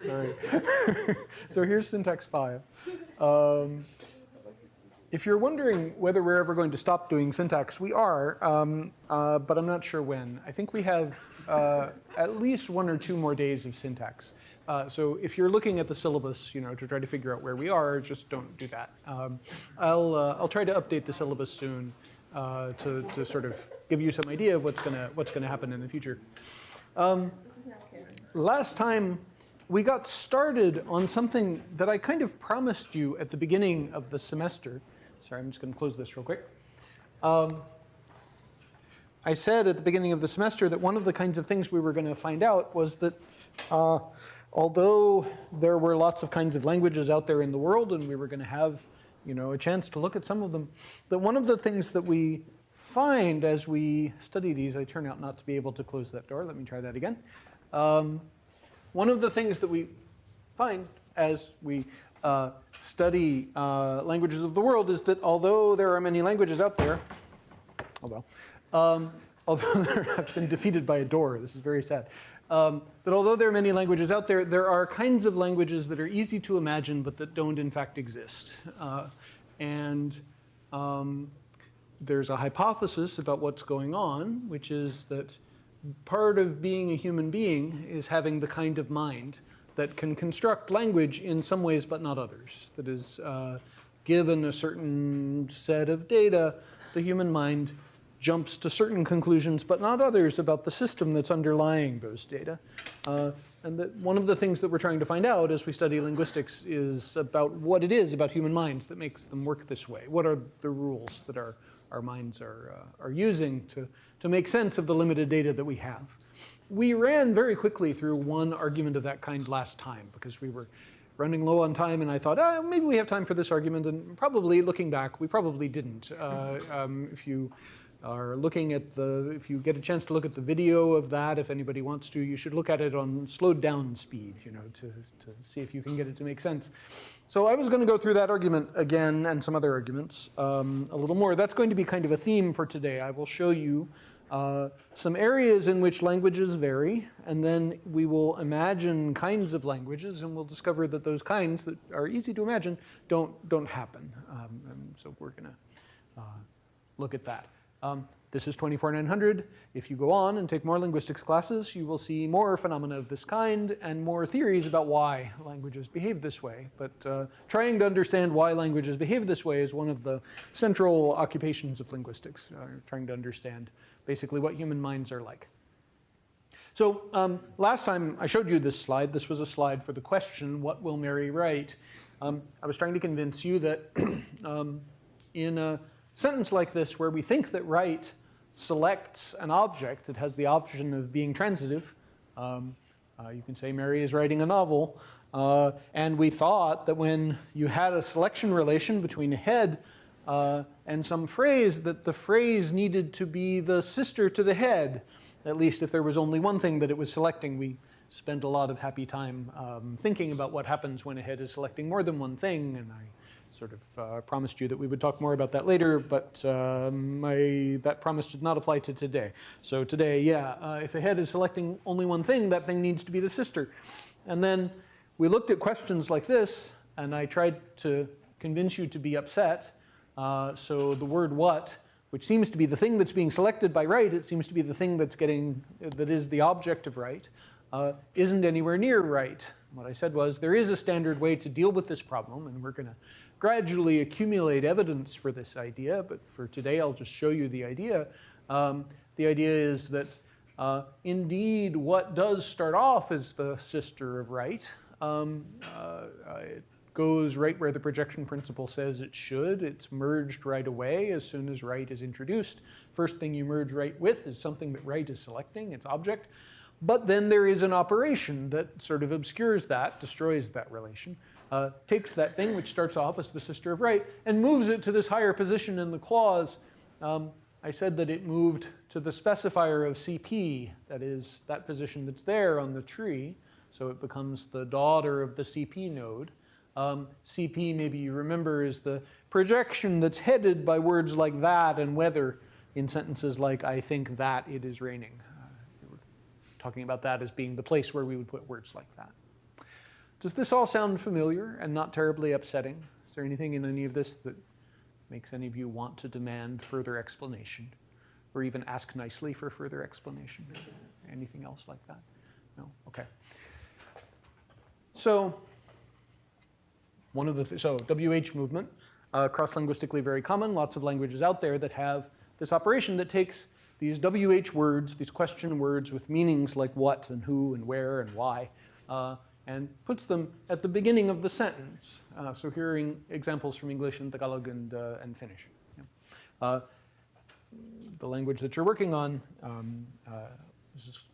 Sorry. So here's syntax 5. If you're wondering whether we're ever going to stop doing syntax, we are, but I'm not sure when. I think we have at least 1 or 2 more days of syntax. So if you're looking at the syllabus, to try to figure out where we are, just don't do that. I'll try to update the syllabus soon to sort of give you some idea of what's gonna happen in the future. Last time we got started on something that I kind of promised you at the beginning of the semester. Sorry, I'm just going to close this real quick. I said at the beginning of the semester that one of the kinds of things we were going to find out was that although there were lots of kinds of languages out there in the world, and we were going to have a chance to look at some of them, that one of the things that we find as we study these, I turn out not to be able to close that door. Let me try that again. One of the things that we find as we study languages of the world is that although there are many languages out there, although I've been defeated by a door, this is very sad, that although there are many languages out there, there are kinds of languages that are easy to imagine but that don't in fact exist. There's a hypothesis about what's going on, which is that part of being a human being is having the kind of mind that can construct language in some ways but not others. That is, given a certain set of data, the human mind jumps to certain conclusions but not others about the system that's underlying those data. And that one of the things that we're trying to find out as we study linguistics is about what it is about human minds that makes them work this way. What are the rules that our minds are using to make sense of the limited data that we have. We ran very quickly through one argument of that kind last time because we were running low on time, and I thought, maybe we have time for this argument, and probably, looking back, we probably didn't. If you are looking at if you get a chance to look at the video of that, if anybody wants to, you should look at it on slowed down speed, to see if you can get it to make sense. So I was going to go through that argument again and some other arguments a little more. That's going to be kind of a theme for today. I will show you some areas in which languages vary, and then we will imagine kinds of languages, and we'll discover that those kinds that are easy to imagine don't happen. So we're going to look at that. This is 24900. If you go on and take more linguistics classes, you will see more phenomena of this kind and more theories about why languages behave this way. But trying to understand why languages behave this way is one of the central occupations of linguistics, trying to understand basically what human minds are like. So last time I showed you this slide. This was a slide for the question, what will Mary write? I was trying to convince you that in a sentence like this, where we think that write selects an object, it has the option of being transitive. You can say Mary is writing a novel. And we thought that when you had a selection relation between a head and some phrase, that the phrase needed to be the sister to the head, at least if there was only one thing that it was selecting. We spent a lot of happy time thinking about what happens when a head is selecting more than one thing, and I sort of promised you that we would talk more about that later, but that promise did not apply to today. So today, if a head is selecting only one thing, that thing needs to be the sister. And then we looked at questions like this, and I tried to convince you to be upset. So the word what, which seems to be the thing that's being selected by write, it seems to be the thing that is the object of write, isn't anywhere near right. What I said was there is a standard way to deal with this problem, and we're going to gradually accumulate evidence for this idea, but for today I'll just show you the idea. The idea is that indeed what does start off as the sister of right, it goes right where the projection principle says it should. It's merged right away as soon as right is introduced. First thing you merge right with is something that right is selecting, its object. But then there is an operation that sort of obscures that, destroys that relation, takes that thing which starts off as the sister of right and moves it to this higher position in the clause. I said that it moved to the specifier of CP, that is, that position that's there on the tree. So it becomes the daughter of the CP node. CP, maybe you remember, is the projection that's headed by words like that and whether in sentences like, I think that it is raining. We were talking about that as being the place where we would put words like that. Does this all sound familiar and not terribly upsetting? Is there anything in any of this that makes any of you want to demand further explanation, or even ask nicely for further explanation? Anything else like that? No? Okay. So one of the so WH movement, cross-linguistically very common. Lots of languages out there that have this operation that takes these WH words, these question words with meanings like what and who and where and why, and puts them at the beginning of the sentence. So here are examples from English and Tagalog and Finnish. Yeah. The language that you're working on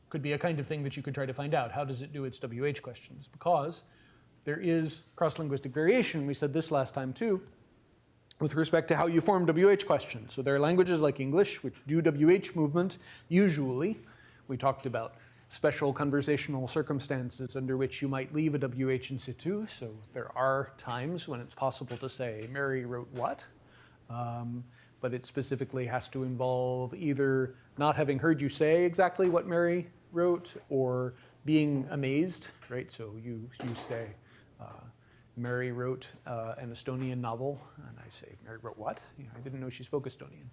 could be a kind of thing that you could try to find out. How does it do its WH questions? Because there is cross-linguistic variation. We said this last time too, with respect to how you form WH questions. So there are languages like English which do WH movement usually. We talked about special conversational circumstances under which you might leave a WH in situ. So there are times when it's possible to say, Mary wrote what? But it specifically has to involve either not having heard you say exactly what Mary wrote or being amazed, right? So you say, Mary wrote an Estonian novel, and I say, Mary wrote what? You know, I didn't know she spoke Estonian.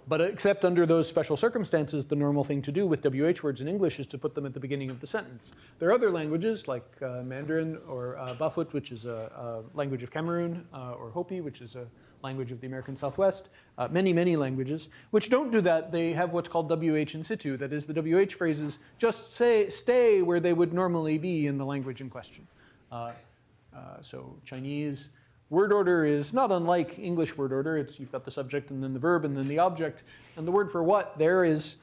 But except under those special circumstances, the normal thing to do with WH words in English is to put them at the beginning of the sentence. There are other languages like Mandarin or Bafut, which is a language of Cameroon, or Hopi, which is a language of the American Southwest, many languages, which don't do that. They have what's called WH in situ. That is, the WH phrases just stay where they would normally be in the language in question. So Chinese word order is not unlike English word order. You've got the subject and then the verb and then the object. And the word for what there is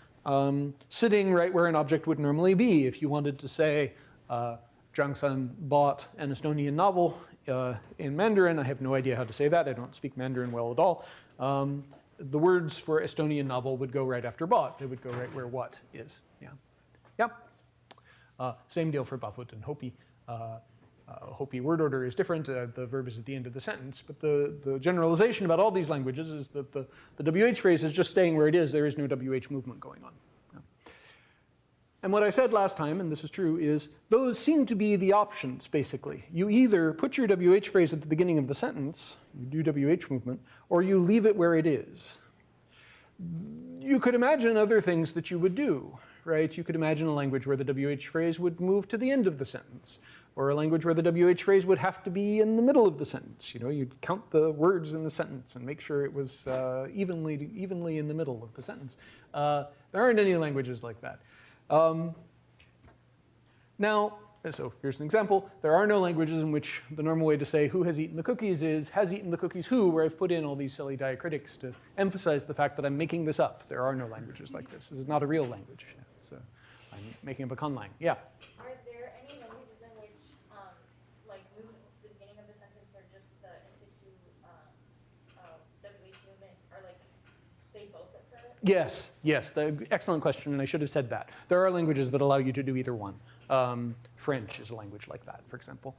sitting right where an object would normally be. If you wanted to say, Zhang-san bought an Estonian novel in Mandarin, I have no idea how to say that. I don't speak Mandarin well at all. The words for Estonian novel would go right after bought. They would go right where what is. Yeah. Yep. Same deal for Bafut and Hopi. Hopi word order is different. The verb is at the end of the sentence. But the generalization about all these languages is that the WH phrase is just staying where it is. There is no WH movement going on. Yeah. And what I said last time, and this is true, is those seem to be the options, basically. You either put your WH phrase at the beginning of the sentence, you do WH movement, or you leave it where it is. You could imagine other things that you would do, right? You could imagine a language where the WH phrase would move to the end of the sentence, or a language where the WH phrase would have to be in the middle of the sentence. You know, you'd count the words in the sentence and make sure it was evenly in the middle of the sentence. There aren't any languages like that. Now, so here's an example. There are no languages in which the normal way to say who has eaten the cookies is has eaten the cookies who, where I've put in all these silly diacritics to emphasize the fact that I'm making this up. There are no languages like this. This is not a real language. I'm making up a conlang. Yeah? Are there any languages in which like movement to the beginning of the sentence or just the in situ WH movement are like they both occur? Yes. Excellent question, and I should have said that. There are languages that allow you to do either one. French is a language like that, for example.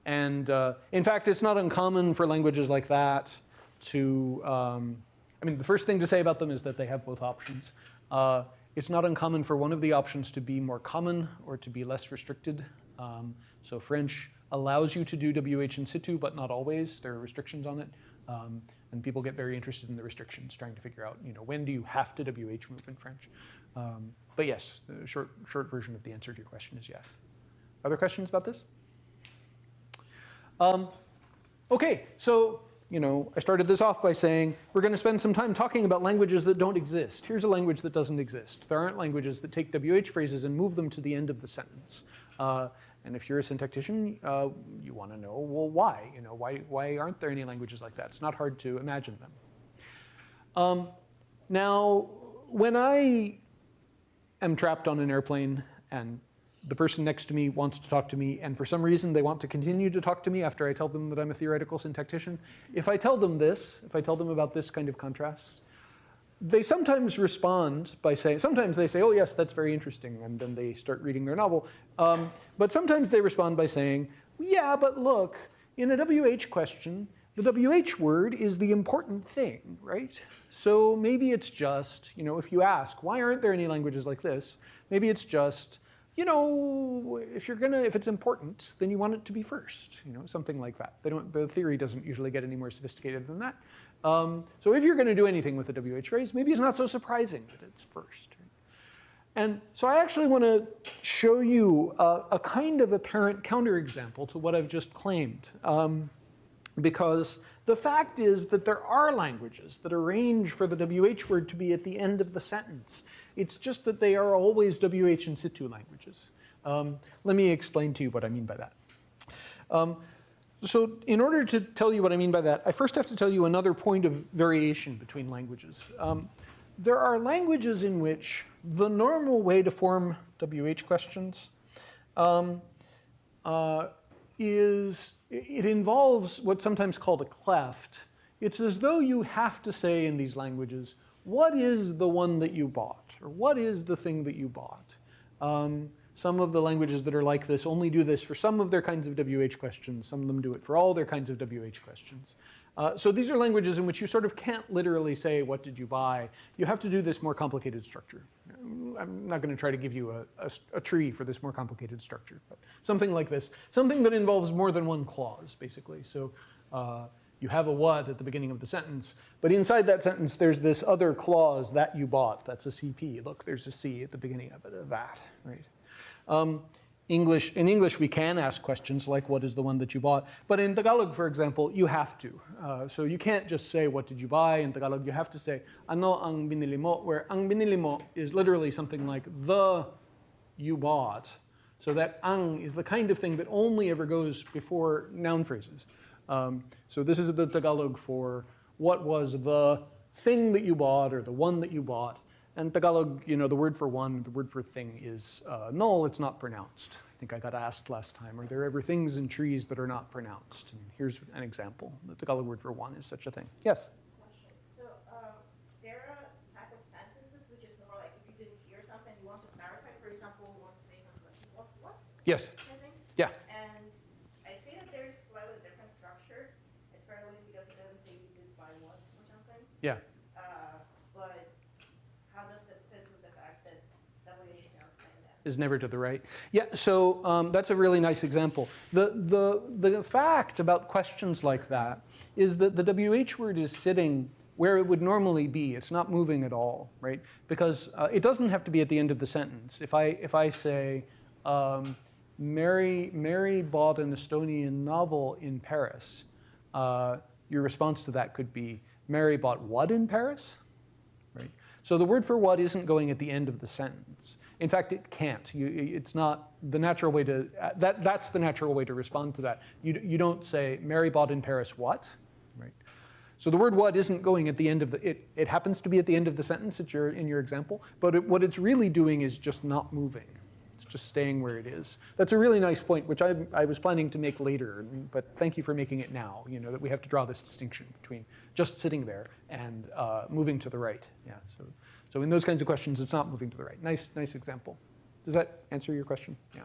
In fact, it's not uncommon for languages like that to, I mean, the first thing to say about them is that they have both options. It's not uncommon for one of the options to be more common or to be less restricted. So French allows you to do WH in situ, but not always. There are restrictions on it. And people get very interested in the restrictions, trying to figure out, when do you have to WH move in French? But yes, the short version of the answer to your question is yes. Other questions about this? Okay, so I started this off by saying we're going to spend some time talking about languages that don't exist. Here's a language that doesn't exist. There aren't languages that take WH phrases and move them to the end of the sentence. And if you're a syntactician, you want to know, well, why? Why aren't there any languages like that? It's not hard to imagine them. Now, when I am trapped on an airplane and the person next to me wants to talk to me, and for some reason they want to continue to talk to me after I tell them that I'm a theoretical syntactician, if I tell them about this kind of contrast, they sometimes respond by saying, sometimes they say, oh yes, that's very interesting, and then they start reading their novel. But sometimes they respond by saying, yeah, but look, in a WH question, the WH word is the important thing, right? So maybe it's just, if you ask, why aren't there any languages like this? Maybe it's just, you know, if it's important, then you want it to be first, you know, something like that. The theory doesn't usually get any more sophisticated than that. So if you're going to do anything with the WH phrase, maybe it's not so surprising that it's first. And so I actually want to show you a kind of apparent counterexample to what I've just claimed. Because the fact is that there are languages that arrange for the WH word to be at the end of the sentence. It's just that they are always WH in situ languages. Let me explain to you what I mean by that. So in order to tell you what I mean by that, I first have to tell you another point of variation between languages. There are languages in which the normal way to form WH questions it involves what's sometimes called a cleft. It's as though you have to say in these languages, what is the one that you bought? Or what is the thing that you bought? Some of the languages that are like this only do this for some of their kinds of WH questions. Some of them do it for all their kinds of WH questions. So these are languages in which you sort of can't literally say, what did you buy? You have to do this more complicated structure. I'm not going to try to give you a tree for this more complicated structure, but something like this. Something that involves more than one clause, basically. So you have a what at the beginning of the sentence, but inside that sentence there's this other clause, that you bought. That's a CP. Look, there's a C at the beginning of it, of that, right? In English, we can ask questions like, what is the one that you bought? But in Tagalog, for example, you have to. So you can't just say, what did you buy? In Tagalog, you have to say, ano ang binili mo? Where ang binili mo is literally something like the you bought. So that ang is the kind of thing that only ever goes before noun phrases. So this is the Tagalog for what was the thing that you bought or the one that you bought. And Tagalog, you know, the word for one, the word for thing is null, it's not pronounced. I think I got asked last time, are there ever things in trees that are not pronounced? And here's an example. The Tagalog word for one is such a thing. Yes? Question. So there are type of sentences which is more like if you didn't hear something, you want to clarify. For example, you want to say something like, what? Yes. I think. Yeah. And I see that there's slightly different structure. It's probably because it doesn't say you did buy what or something. Yeah. But how does that fit with the fact that WH now saying that? Is never to the right. Yeah, so that's a really nice example. The fact about questions like that is that the WH word is sitting where it would normally be. It's not moving at all, right? Because it doesn't have to be at the end of the sentence. If I say, Mary bought an Estonian novel in Paris, your response to that could be, Mary bought what in Paris? Right? So the word for what isn't going at the end of the sentence. In fact, it can't. It's not the natural way to, that's the natural way to respond to that. You don't say, Mary bought in Paris what? Right? So the word what isn't going at the end of the, it happens to be at the end of the sentence in your example, but what it's really doing is just not moving. It's just staying where it is. That's a really nice point, which I was planning to make later, but thank you for making it now, you know, that we have to draw this distinction between just sitting there and moving to the right. Yeah. So in those kinds of questions, it's not moving to the right. Nice example. Does that answer your question? Yeah.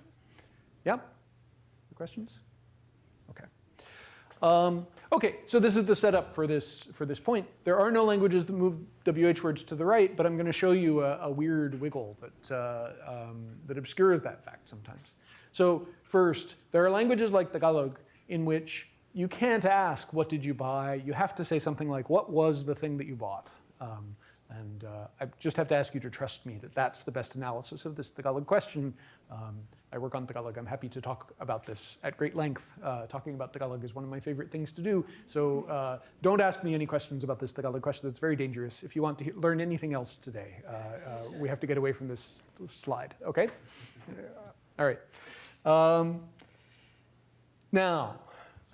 Yeah? Your questions? Okay. Okay, so this is the setup for this point. There are no languages that move WH words to the right, but I'm going to show you a weird wiggle that obscures that fact sometimes. So first, there are languages like Tagalog in which you can't ask, what did you buy? You have to say something like, what was the thing that you bought? And I just have to ask you to trust me that that's the best analysis of this Tagalog question. I work on Tagalog. I'm happy to talk about this at great length. Talking about Tagalog is one of my favorite things to do. So don't ask me any questions about this Tagalog question. It's very dangerous. If you want to learn anything else today, we have to get away from this slide. OK? All right. Now,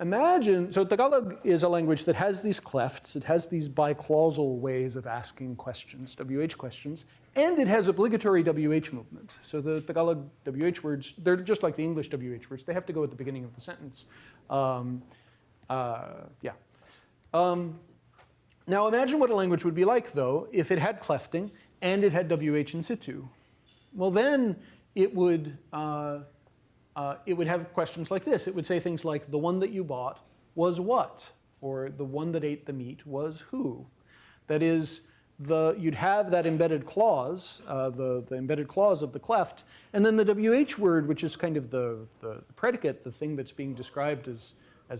imagine, so Tagalog is a language that has these clefts, it has these biclausal ways of asking questions, WH questions, and it has obligatory WH movement. So the Tagalog WH words, they're just like the English WH words, they have to go at the beginning of the sentence. Now imagine what a language would be like, though, if it had clefting and it had WH in situ. Well, then it would have questions like this. It would say things like, the one that you bought was what? Or the one that ate the meat was who? That is, you'd have that embedded clause, the embedded clause of the cleft, and then the WH word, which is kind of the predicate, the thing that's being described as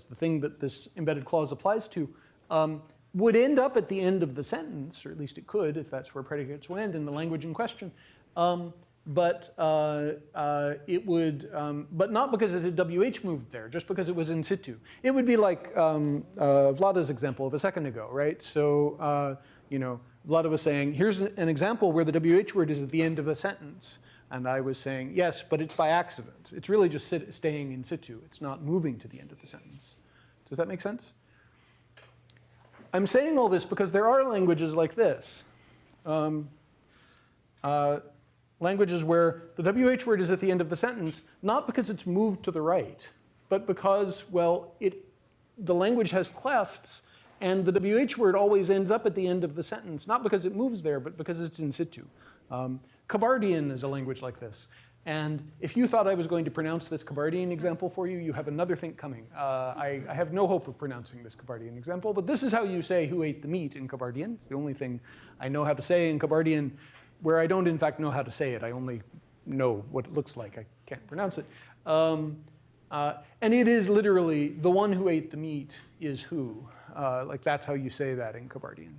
the thing that this embedded clause applies to, would end up at the end of the sentence, or at least it could if that's where predicates went in the language in question. But it would, but not because it had WH moved there, just because it was in situ. It would be like Vlada's example of a second ago, right? So, Vlada was saying, here's an example where the WH word is at the end of a sentence. And I was saying, yes, but it's by accident. It's really just staying in situ. It's not moving to the end of the sentence. Does that make sense? I'm saying all this because there are languages like this. Languages where the WH word is at the end of the sentence, not because it's moved to the right, but because, well, the language has clefts, and the WH word always ends up at the end of the sentence, not because it moves there, but because it's in situ. Kabardian is a language like this. And if you thought I was going to pronounce this Kabardian example for you, you have another think coming. I have no hope of pronouncing this Kabardian example, but this is how you say who ate the meat in Kabardian. It's the only thing I know how to say in Kabardian, where I don't in fact know how to say it. I only know what it looks like. I can't pronounce it. And it is literally, the one who ate the meat is who. Like that's how you say that in Kabardian.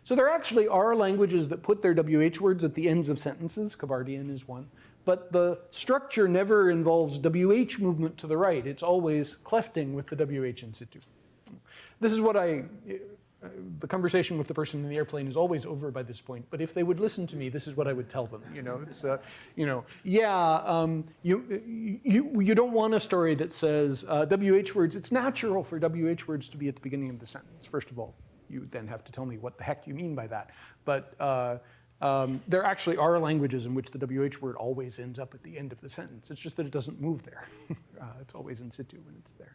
So there actually are languages that put their WH words at the ends of sentences. Kabardian is one. But the structure never involves WH movement to the right. It's always clefting with the WH in situ. This is what the conversation with the person in the airplane is always over by this point. But if they would listen to me, this is what I would tell them. It's, you don't want a story that says WH words. It's natural for WH words to be at the beginning of the sentence. First of all, you then have to tell me what the heck you mean by that. But there actually are languages in which the WH word always ends up at the end of the sentence. It's just that it doesn't move there. It's always in situ when it's there.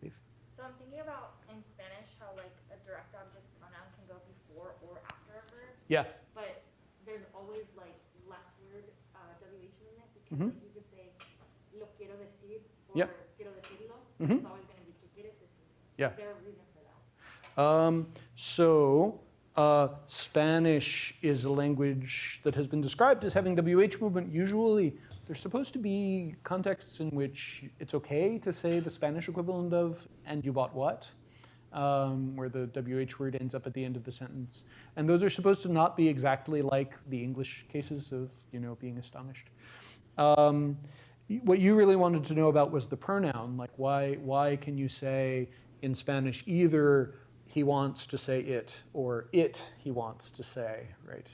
So I'm thinking about in Spanish how like a direct object pronoun can go before or after a verb. Yeah. But there's always like leftward WH movement because like, you could say lo quiero decir or quiero decirlo. It's always going to be que quieres decir. Yeah. Is there a reason for that? Spanish is a language that has been described as having WH movement. Usually, there's supposed to be contexts in which it's okay to say the Spanish equivalent of "and you bought what," where the WH word ends up at the end of the sentence. And those are supposed to not be exactly like the English cases of, being astonished. What you really wanted to know about was the pronoun. Like, why can you say in Spanish either he wants to say it or it he wants to say, right?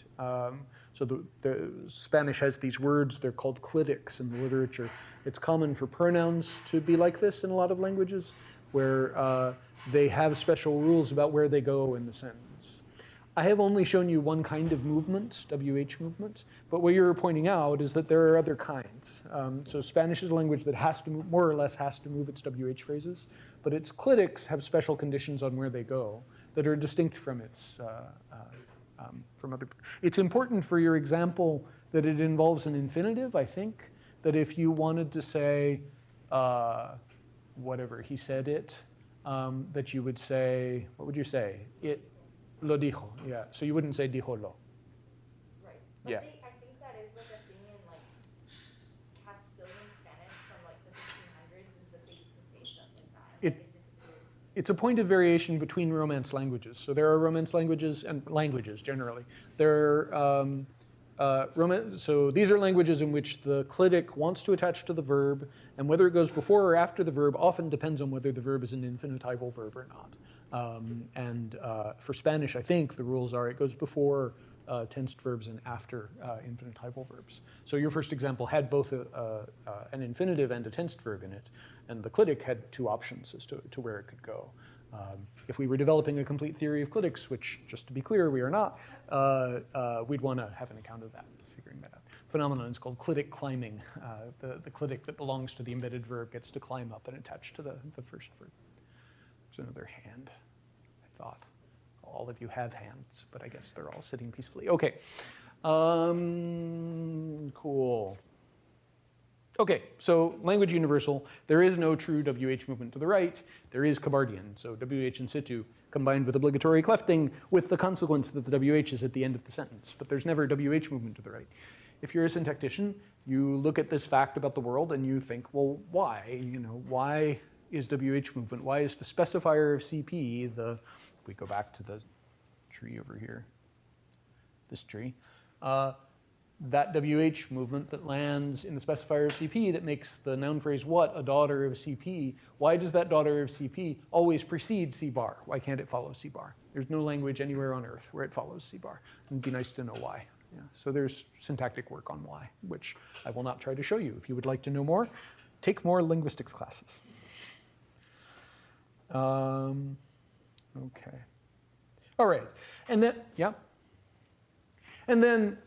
So the Spanish has these words, they're called clitics in the literature. It's common for pronouns to be like this in a lot of languages, where they have special rules about where they go in the sentence. I have only shown you one kind of movement, WH movement, but what you're pointing out is that there are other kinds. So Spanish is a language that has to move, more or less has to move its WH phrases, but its clitics have special conditions on where they go that are distinct from its, from other. It's important for your example that it involves an infinitive, I think, that if you wanted to say, whatever, he said it, that you would say, what would you say? It lo dijo, yeah. So you wouldn't say dijo lo. Right. But Yeah. I think that is like a thing in like Castilian Spanish from like the 1500s is that they used to say stuff like that. It It's a point of variation between Romance languages. So there are Romance languages and languages generally. There are, so these are languages in which the clitic wants to attach to the verb, and whether it goes before or after the verb often depends on whether the verb is an infinitival verb or not. For Spanish, I think the rules are it goes before tensed verbs and after infinitival verbs. So your first example had both an infinitive and a tensed verb in it, and the clitic had two options as to where it could go. If we were developing a complete theory of clitics, which, just to be clear, we are not, we'd want to have an account of that, figuring that out. Phenomenon is called clitic climbing. The clitic that belongs to the embedded verb gets to climb up and attach to the first verb. There's another hand, I thought. All of you have hands, but I guess they're all sitting peacefully. Okay, cool. Okay, so language universal. There is no true WH movement to the right. There is Kabardian, so WH in situ combined with obligatory clefting with the consequence that the WH is at the end of the sentence. But there's never WH movement to the right. If you're a syntactician, you look at this fact about the world and you think, well, why? Why is WH movement? Why is the specifier of CP, if we go back to the tree over here, this tree, that WH movement that lands in the specifier of CP that makes the noun phrase what a daughter of CP, why does that daughter of CP always precede C bar? Why can't it follow C bar? There's no language anywhere on earth where it follows C bar. It'd be nice to know why. Yeah. So there's syntactic work on why, which I will not try to show you. If you would like to know more, take more linguistics classes. Okay. All right. And then, yeah. And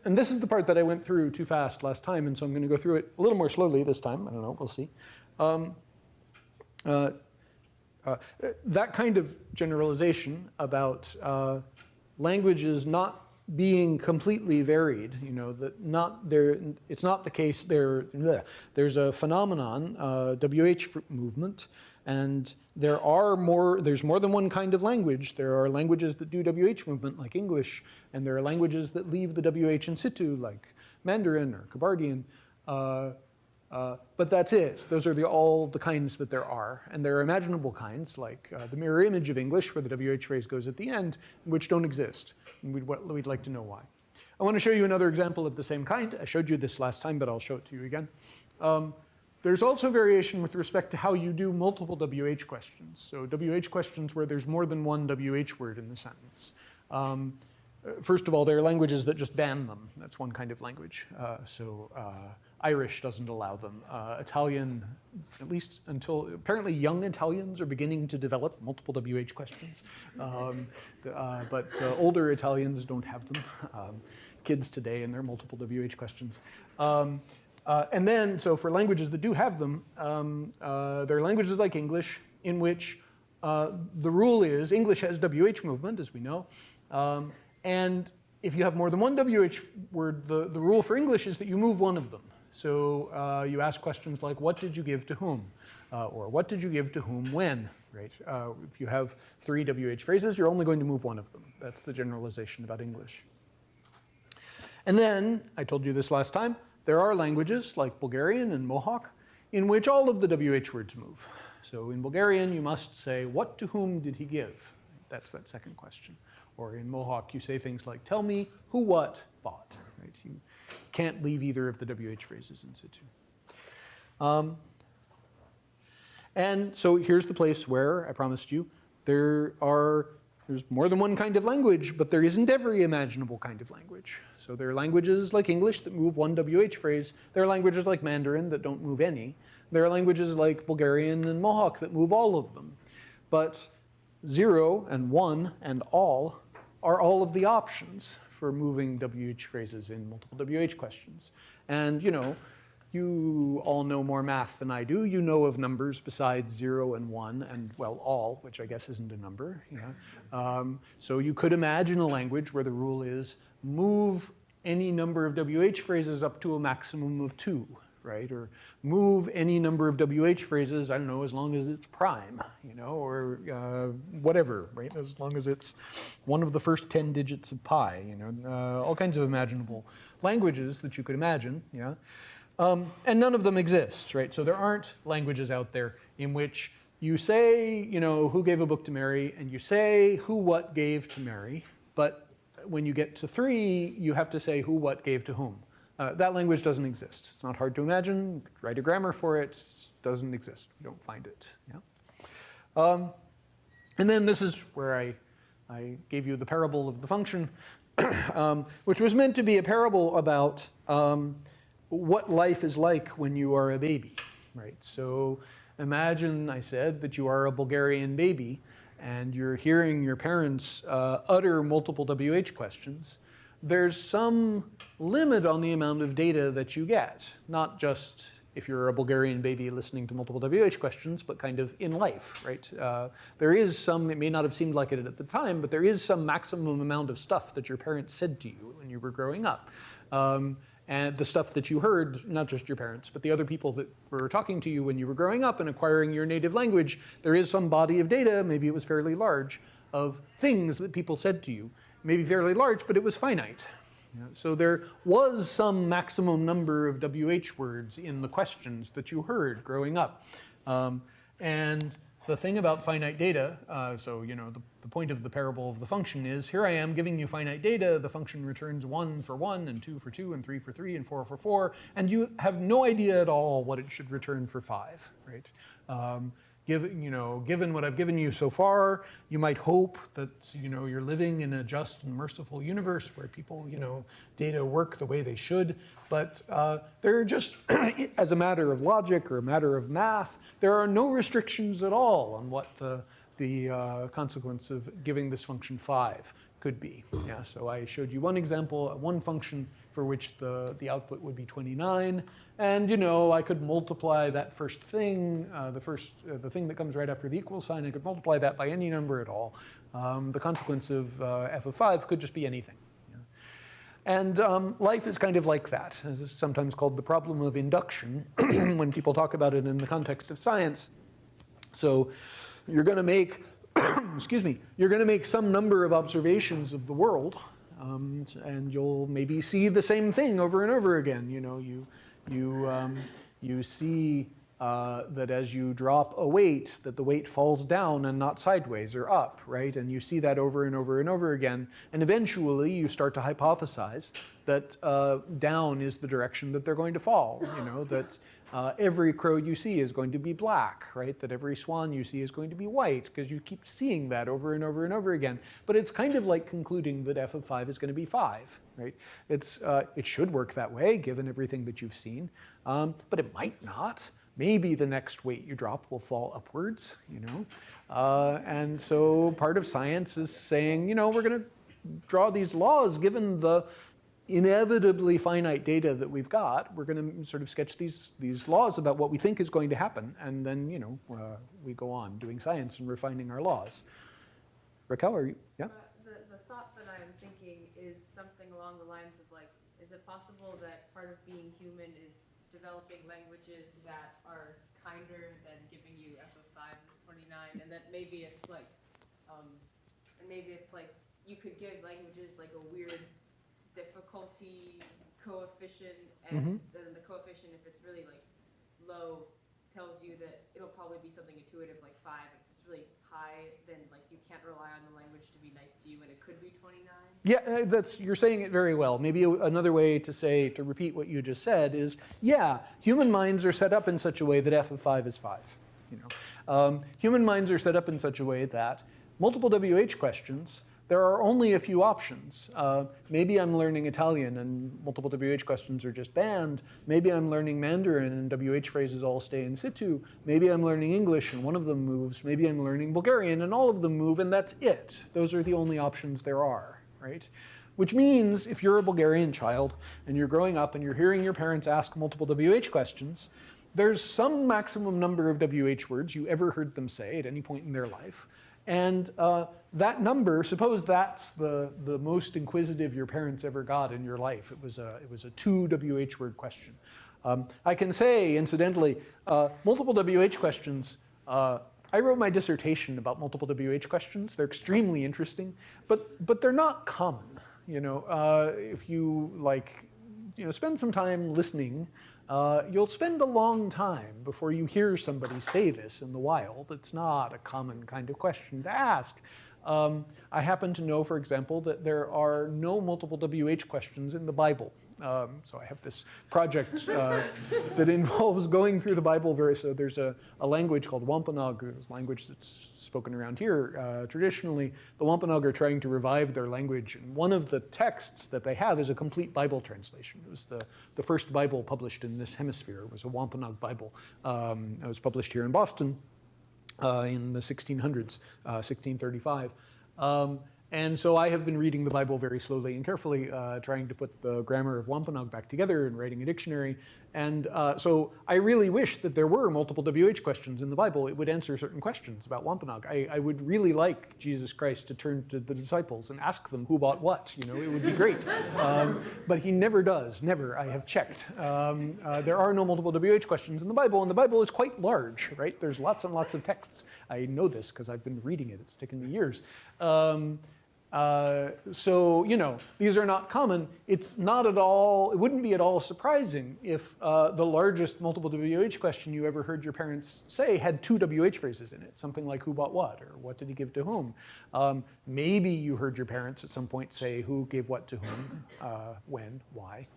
this is the part that I went through too fast last time, and so I'm going to go through it a little more slowly this time. I don't know, we'll see. That kind of generalization about languages not being completely varied, that it's not the case there's a phenomenon, WH movement, and there's more than one kind of language. There are languages that do WH movement, like English, and there are languages that leave the WH in situ, like Mandarin or Kabardian. But that's it. Those are all the kinds that there are. And there are imaginable kinds, like the mirror image of English, where the WH phrase goes at the end, which don't exist. And we'd like to know why. I want to show you another example of the same kind. I showed you this last time, but I'll show it to you again. There's also variation with respect to how you do multiple WH questions. So WH questions where there's more than one WH word in the sentence. First of all, there are languages that just ban them. That's one kind of language. Irish doesn't allow them. Italian, at least until, apparently young Italians are beginning to develop multiple WH questions. But older Italians don't have them. Kids today and their multiple WH questions. And then, so for languages that do have them, there are languages like English in which the rule is English has WH movement, as we know. And if you have more than one WH word, the rule for English is that you move one of them. So you ask questions like, what did you give to whom? Or what did you give to whom when? Right? If you have 3 WH phrases, you're only going to move one of them. That's the generalization about English. And then, I told you this last time, there are languages like Bulgarian and Mohawk in which all of the WH words move. So in Bulgarian, you must say, what to whom did he give? That's that second question. Or in Mohawk, you say things like, tell me who what bought. Right? You can't leave either of the WH phrases in situ. And so here's the place where, I promised you, there's more than one kind of language, but there isn't every imaginable kind of language. So there are languages like English that move one WH phrase. There are languages like Mandarin that don't move any. There are languages like Bulgarian and Mohawk that move all of them. But 0 and 1 and all are all of the options for moving WH phrases in multiple WH questions. And you all know more math than I do. You know of numbers besides 0 and 1 and, well, all, which I guess isn't a number. So you could imagine a language where the rule is move any number of WH phrases up to a maximum of 2, right? Or move any number of WH phrases, I don't know, as long as it's prime, or whatever, right? As long as it's one of the first 10 digits of pi, all kinds of imaginable languages that you could imagine, and none of them exist, right? So there aren't languages out there in which you say, who gave a book to Mary, and you say who what gave to Mary, but when you get to 3, you have to say who what gave to whom. That language doesn't exist. It's not hard to imagine. Write a grammar for it. It doesn't exist. You don't find it. Yeah? And then this is where I gave you the parable of the function, which was meant to be a parable about what life is like when you are a baby, right? So imagine, I said, that you are a Bulgarian baby and you're hearing your parents utter multiple WH questions. There's some limit on the amount of data that you get, not just if you're a Bulgarian baby listening to multiple WH questions, but kind of in life, right? There is some, it may not have seemed like it at the time, but there is some maximum amount of stuff that your parents said to you when you were growing up. and the stuff that you heard, not just your parents, but the other people that were talking to you when you were growing up and acquiring your native language, there is some body of data, maybe it was fairly large, of things that people said to you. Maybe fairly large, but it was finite. So there was some maximum number of WH words in the questions that you heard growing up. And the thing about finite data, so the point of the parable of the function is, here I am giving you finite data, the function returns 1 for 1, and 2 for 2, and 3 for 3, and 4 for 4, and you have no idea at all what it should return for 5, right? Given what I've given you so far, you might hope that you're living in a just and merciful universe where people, data work the way they should. But there are just, as a matter of logic or a matter of math, there are no restrictions at all on what the consequence of giving this function 5 could be. Yeah. So I showed you one example, one function for which the output would be 29. And I could multiply that first thing, the thing that comes right after the equal sign, I could multiply that by any number at all. The consequence of f of 5 could just be anything. And life is kind of like that. This is sometimes called the problem of induction when people talk about it in the context of science. So you're going to make, excuse me, you're going to make some number of observations of the world, and you'll maybe see the same thing over and over again. You see that as you drop a weight, that the weight falls down and not sideways or up, right? And you see that over and over and over again. And eventually you start to hypothesize that down is the direction that they're going to fall, that every crow you see is going to be black, right? That every swan you see is going to be white, because you keep seeing that over and over and over again. But it's kind of like concluding that f of 5 is going to be 5, right? It should work that way, given everything that you've seen, but it might not. Maybe the next weight you drop will fall upwards, and so part of science is saying, we're going to draw these laws given the inevitably finite data that we've got. We're going to sort of sketch these laws about what we think is going to happen, and then we go on doing science and refining our laws. Raquel, are you? Yeah. The thought that I'm thinking is something along the lines of is it possible that part of being human is developing languages that are kinder than giving you f of 5 is 29, and that maybe it's you could give languages a weird difficulty coefficient, and then the coefficient, if it's really low, tells you that it'll probably be something intuitive like 5. If it's really high, then you can't rely on the language to be nice to you, and it could be 29. Yeah, you're saying it very well. Maybe another way to repeat what you just said is, yeah, human minds are set up in such a way that f of 5 is 5. Human minds are set up in such a way that multiple WH questions, there are only a few options. Maybe I'm learning Italian and multiple WH questions are just banned. Maybe I'm learning Mandarin and WH phrases all stay in situ. Maybe I'm learning English and one of them moves. Maybe I'm learning Bulgarian and all of them move, and that's it. Those are the only options there are, right? Which means if you're a Bulgarian child and you're growing up and you're hearing your parents ask multiple WH questions, there's some maximum number of WH words you ever heard them say at any point in their life. And that number, suppose that's the most inquisitive your parents ever got in your life. It was a 2 WH word question. I can say, incidentally, multiple WH questions, I wrote my dissertation about multiple WH questions. They're extremely interesting, but they're not common. If you spend some time listening, you'll spend a long time before you hear somebody say this in the wild. It's not a common kind of question to ask. I happen to know, for example, that there are no multiple WH questions in the Bible. So I have this project that involves going through the Bible. So there's a language called Wampanoag, a language that's spoken around here traditionally. The Wampanoag are trying to revive their language, and one of the texts that they have is a complete Bible translation. It was the first Bible published in this hemisphere. It was a Wampanoag Bible. It was published here in Boston in the 1600s, 1635. And so I have been reading the Bible very slowly and carefully, trying to put the grammar of Wampanoag back together and writing a dictionary. And so I really wish that there were multiple WH questions in the Bible. It would answer certain questions about Wampanoag. I would really like Jesus Christ to turn to the disciples and ask them who bought what. You know, it would be great. But he never does, never. I have checked. There are no multiple WH questions in the Bible, and the Bible is quite large, right? There's lots and lots of texts. I know this because I've been reading it. It's taken me years. So, you know, these are not common. It's not at all, it wouldn't be at all surprising if the largest multiple WH question you ever heard your parents say had 2 WH phrases in it, something like who bought what, or what did he give to whom. Maybe you heard your parents at some point say who gave what to whom, when, why.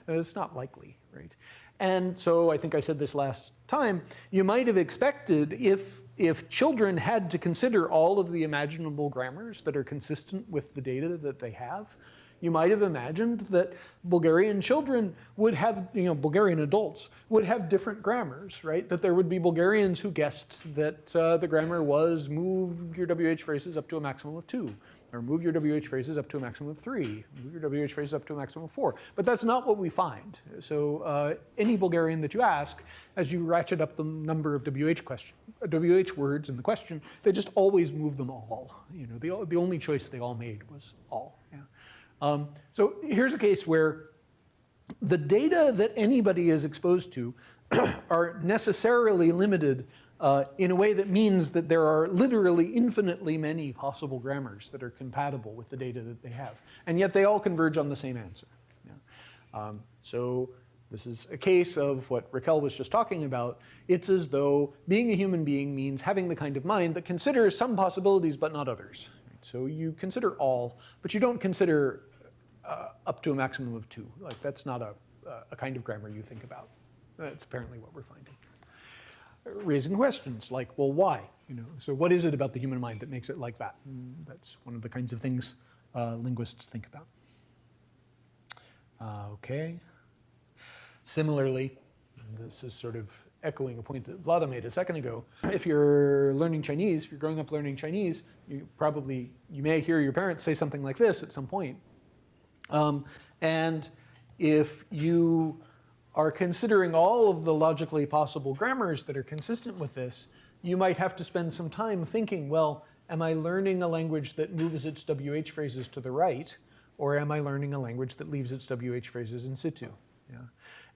It's not likely, right? And so I think I said this last time, you might have expected if children had to consider all of the imaginable grammars that are consistent with the data that they have, you might have imagined that Bulgarian children would have, you know, Bulgarian adults would have different grammars, right? That there would be Bulgarians who guessed that the grammar was move your WH phrases up to a maximum of 2. Or move your WH phrases up to a maximum of 3, move your WH phrases up to a maximum of 4. But that's not what we find. So any Bulgarian that you ask, as you ratchet up the number of WH words in the question, they just always move them all. You know, the only choice they all made was all. Yeah. So here's a case where the data that anybody is exposed to are necessarily limited in a way that means that there are literally infinitely many possible grammars that are compatible with the data that they have. And yet they all converge on the same answer. Yeah. So this is a case of what Raquel was just talking about. It's as though being a human being means having the kind of mind that considers some possibilities but not others. So you consider all, but you don't consider up to a maximum of 2. Like that's not a kind of grammar you think about. That's apparently what we're finding. Raising questions like, well, why? You know, so what is it about the human mind that makes it like that? And that's one of the kinds of things linguists think about. Okay. Similarly, this is sort of echoing a point that Vlada made a second ago. If you're learning Chinese, if you're growing up learning Chinese, you may hear your parents say something like this at some point. And if you are considering all of the logically possible grammars that are consistent with this, you might have to spend some time thinking, well, am I learning a language that moves its WH phrases to the right, or am I learning a language that leaves its WH phrases in situ? Yeah.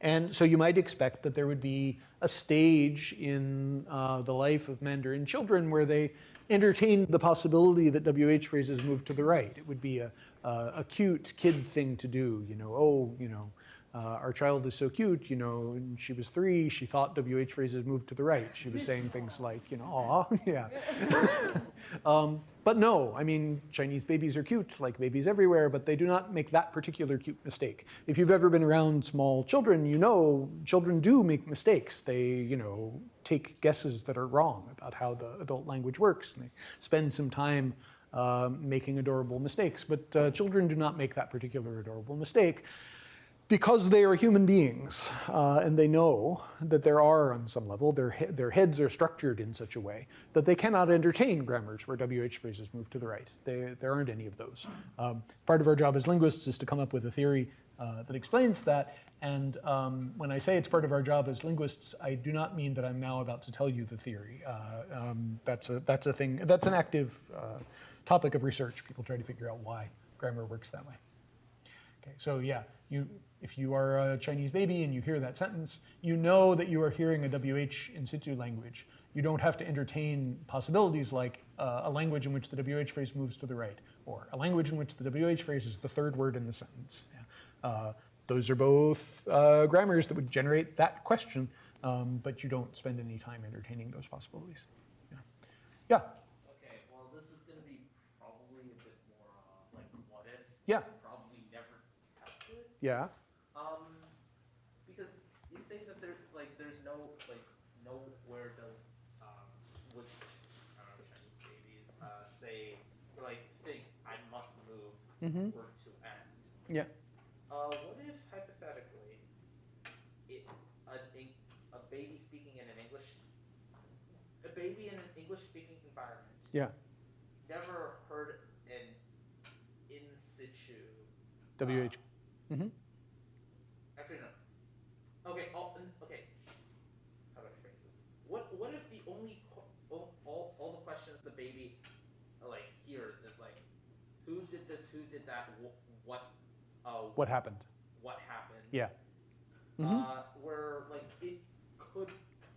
And so you might expect that there would be a stage in the life of Mandarin children where they entertained the possibility that WH phrases move to the right. It would be a cute kid thing to do, you know, oh, you know, our child is so cute, you know, when she was 3, she thought WH phrases moved to the right. She was saying things like, you know, aw, yeah. But no, I mean, Chinese babies are cute, like babies everywhere, but they do not make that particular cute mistake. If you've ever been around small children, you know children do make mistakes. They, you know, take guesses that are wrong about how the adult language works, and they spend some time making adorable mistakes. But children do not make that particular adorable mistake, because they are human beings, and they know that there are, on some level, their heads are structured in such a way that they cannot entertain grammars where WH phrases move to the right. There aren't any of those. Part of our job as linguists is to come up with a theory that explains that. And when I say it's part of our job as linguists, I do not mean that I'm now about to tell you the theory. That's a thing. That's an active topic of research. People try to figure out why grammar works that way. Okay, so yeah, if you are a Chinese baby and you hear that sentence, you know that you are hearing a WH in situ language. You don't have to entertain possibilities like a language in which the WH phrase moves to the right, or a language in which the WH phrase is the 3rd word in the sentence. Yeah. Those are both grammars that would generate that question, but you don't spend any time entertaining those possibilities. Yeah. Yeah. Okay, well, this is going to be probably a bit more like what if. Yeah. Probably never tested. Yeah. Because you say that there's nowhere does which Chinese babies say think I must move word to end. Yeah. What if hypothetically a baby speaking in an English speaking environment Yeah. never heard an in situ WH. actually no. Okay, baby like hears is like, who did this? Who did that? What happened? What happened? Yeah. Where like it could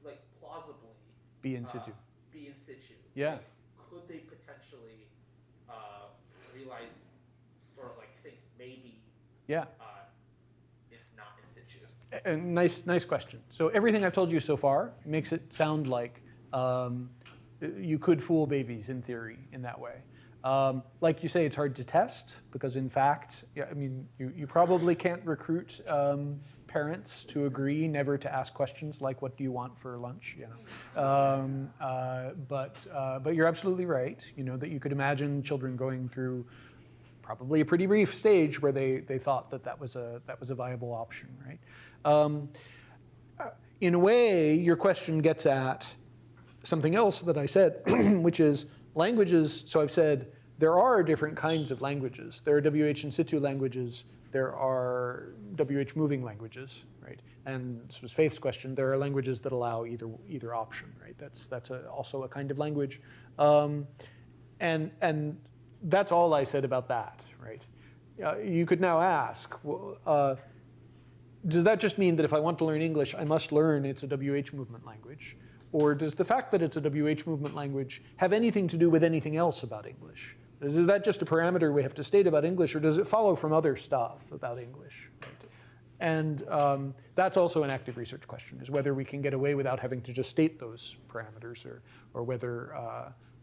like plausibly Be in situ. Be in situ. Yeah. Like, could they potentially realize or like think maybe Yeah. it's not in situ? And nice question. So everything I've told you so far makes it sound like you could fool babies in theory in that way. Like you say, it's hard to test because, in fact, yeah, I mean, you probably can't recruit parents to agree never to ask questions like, "What do you want for lunch?" You know, but you're absolutely right. You know that you could imagine children going through probably a pretty brief stage where they thought that was a viable option, right? In a way, your question gets at something else that I said, which is languages. So I've said there are different kinds of languages. There are WH in situ languages. There are WH moving languages, right? And this was Faith's question. There are languages that allow either option, right? That's also a kind of language, and that's all I said about that, right? You could now ask, well, does that just mean that if I want to learn English, I must learn it's a WH movement language? Or does the fact that it's a WH movement language have anything to do with anything else about English? Is that just a parameter we have to state about English, or does it follow from other stuff about English? Right? And that's also an active research question, is whether we can get away without having to just state those parameters, or whether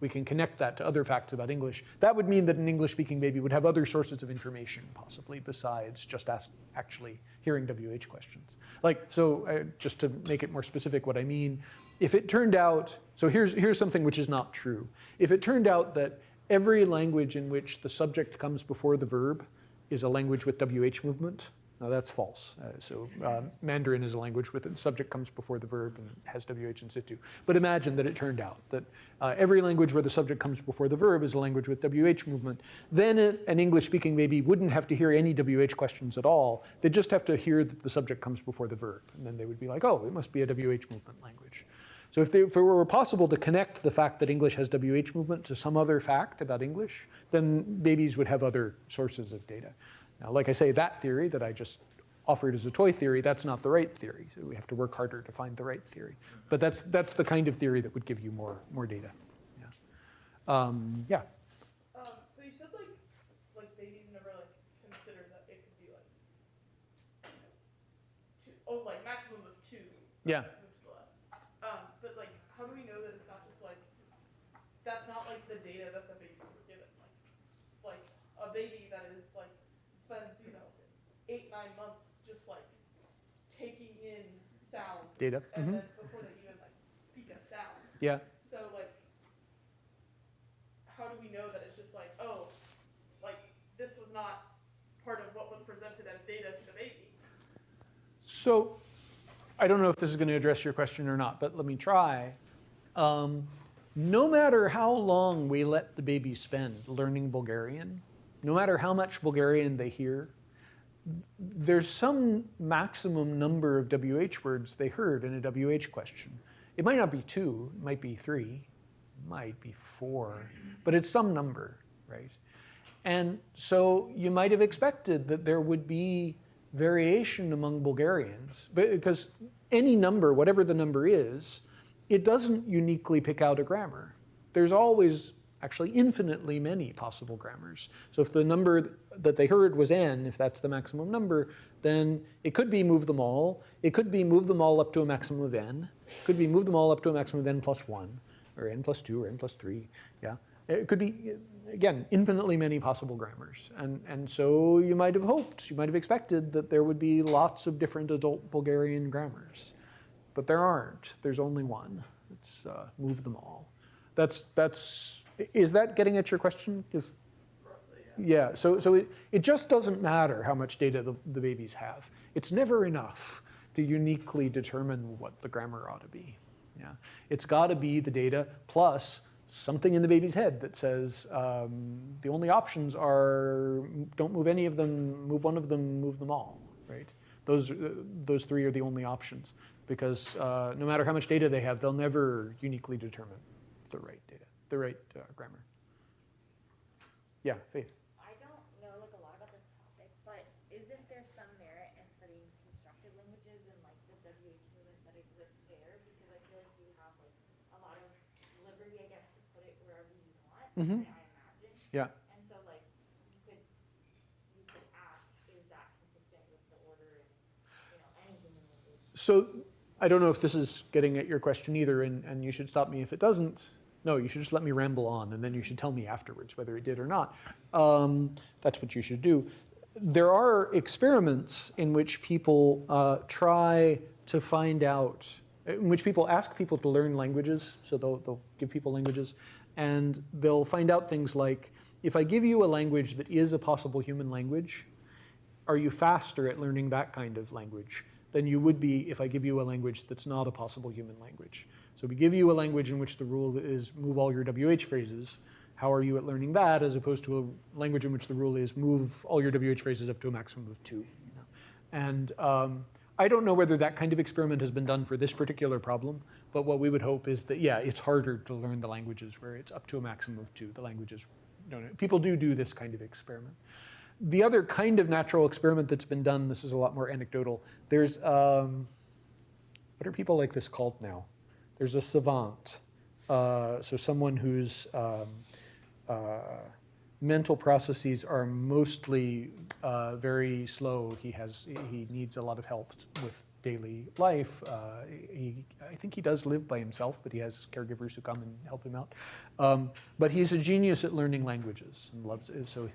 we can connect that to other facts about English. That would mean that an English-speaking baby would have other sources of information, possibly, besides just actually hearing WH questions. Like, so just to make it more specific what I mean, if it turned out, so here's something which is not true. If it turned out that every language in which the subject comes before the verb is a language with WH movement, now that's false. Mandarin is a language with the subject comes before the verb and has WH in situ. But imagine that it turned out that every language where the subject comes before the verb is a language with WH movement. Then an English-speaking baby wouldn't have to hear any WH questions at all. They'd just have to hear that the subject comes before the verb. And then they would be like, oh, it must be a WH movement language. So if it were possible to connect the fact that English has WH movement to some other fact about English, then babies would have other sources of data. Now, like I say, that theory that I just offered as a toy theory, that's not the right theory. So we have to work harder to find the right theory. But that's the kind of theory that would give you more data. Yeah. Yeah. So you said like babies never like consider that it could be like like maximum of 2. Yeah. But like, how do we know that it's not just like that's not like the data that the babies were given? Like a baby that is like spends 8-9 months just like taking in sound Data. and then before they even like speak a sound. Yeah. So like, how do we know that it's just like, oh, like this was not part of what was presented as data to the baby? So I don't know if this is going to address your question or not, but let me try. No matter how long we let the baby spend learning Bulgarian, no matter how much Bulgarian they hear, there's some maximum number of WH words they heard in a WH question. It might not be 2, it might be 3, it might be 4, but it's some number, right? And so you might have expected that there would be variation among Bulgarians, because any number, whatever the number is, it doesn't uniquely pick out a grammar. There's always actually infinitely many possible grammars. So if the number that they heard was n, if that's the maximum number, then it could be move them all. It could be move them all up to a maximum of n. It could be move them all up to a maximum of n plus 1, or n plus 2, or n plus 3. Yeah. It could be, again, infinitely many possible grammars. And so you might have hoped, you might have expected that there would be lots of different adult Bulgarian grammars. But there aren't. There's only one. It's move them all. Is that getting at your question? Yeah, so it just doesn't matter how much data the babies have. It's never enough to uniquely determine what the grammar ought to be. Yeah, it's got to be the data plus something in the baby's head that says the only options are don't move any of them, move one of them, move them all, right? Those 3 are the only options, because no matter how much data they have, they'll never uniquely determine the right data. grammar. Yeah, Faith. I don't know like a lot about this topic, but isn't there some merit in studying constructed languages and like the WH movement that exists there? Because I feel like you have like a lot of liberty, I guess, to put it wherever you want. Mm-hmm. I imagine. Yeah. And so like you could ask, is that consistent with the order and anything in language? So I don't know if this is getting at your question either, and you should stop me if it doesn't. No, you should just let me ramble on, and then you should tell me afterwards whether it did or not. That's what you should do. There are experiments in which people try to find out, in which people ask people to learn languages, so they'll give people languages, and they'll find out things like, if I give you a language that is a possible human language, are you faster at learning that kind of language than you would be if I give you a language that's not a possible human language? So we give you a language in which the rule is move all your WH phrases. How are you at learning that, as opposed to a language in which the rule is move all your WH phrases up to a maximum of 2? And I don't know whether that kind of experiment has been done for this particular problem, but what we would hope is that, yeah, it's harder to learn the languages where it's up to a maximum of 2. The languages, people do this kind of experiment. The other kind of natural experiment that's been done, this is a lot more anecdotal, there's, what are people like this called now? There's a savant, so someone whose mental processes are mostly very slow. He needs a lot of help with daily life. I think he does live by himself, but he has caregivers who come and help him out. But he's a genius at learning languages and loves it. So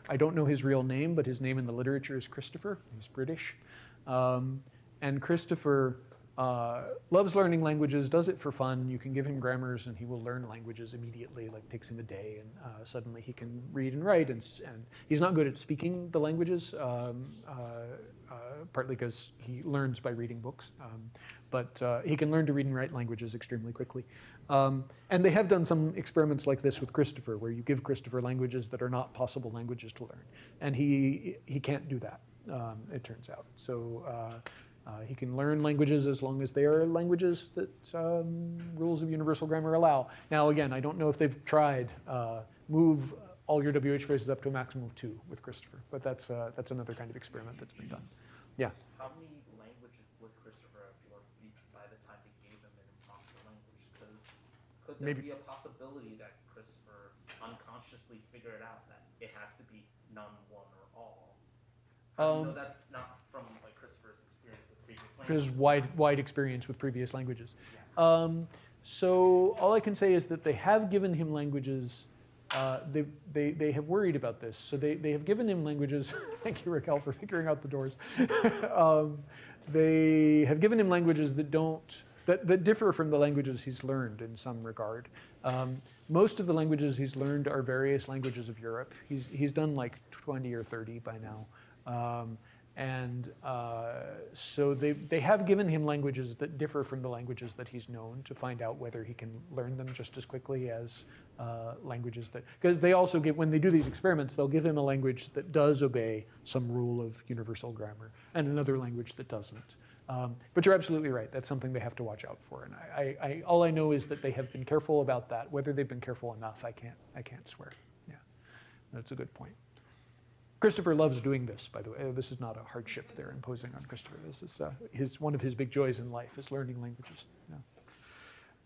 I don't know his real name, but his name in the literature is Christopher. He's British. And Christopher loves learning languages, does it for fun. You can give him grammars and he will learn languages immediately, like takes him a day, and suddenly he can read and write. And he's not good at speaking the languages, partly because he learns by reading books. But he can learn to read and write languages extremely quickly. And they have done some experiments like this with Christopher, where you give Christopher languages that are not possible languages to learn. And he can't do that, it turns out. So he can learn languages as long as they are languages that rules of universal grammar allow. Now, again, I don't know if they've tried move all your WH phrases up to a maximum of 2 with Christopher, but that's another kind of experiment that's been done. Yeah. How many languages would Christopher have learned by the time they gave him an impossible language? Because could there be a possibility that Christopher unconsciously figured out that it has to be none, one, or all? How do you know that's not from like Christopher's experience with previous languages? His wide experience with previous languages. Yeah. So all I can say is that they have given him languages. They have worried about this. So they have given him languages. Thank you, Raquel, for figuring out the doors. They have given him languages that differ from the languages he's learned in some regard. Most of the languages he's learned are various languages of Europe. He's done like 20 or 30 by now. So they have given him languages that differ from the languages that he's known to find out whether he can learn them just as quickly as languages that, because they also give, when they do these experiments, they'll give him a language that does obey some rule of universal grammar and another language that doesn't. But you're absolutely right. That's something they have to watch out for. And all I know is that they have been careful about that. Whether they've been careful enough, I can't swear. Yeah, that's a good point. Christopher loves doing this, by the way. This is not a hardship they're imposing on Christopher. This is one of his big joys in life, is learning languages. Yeah.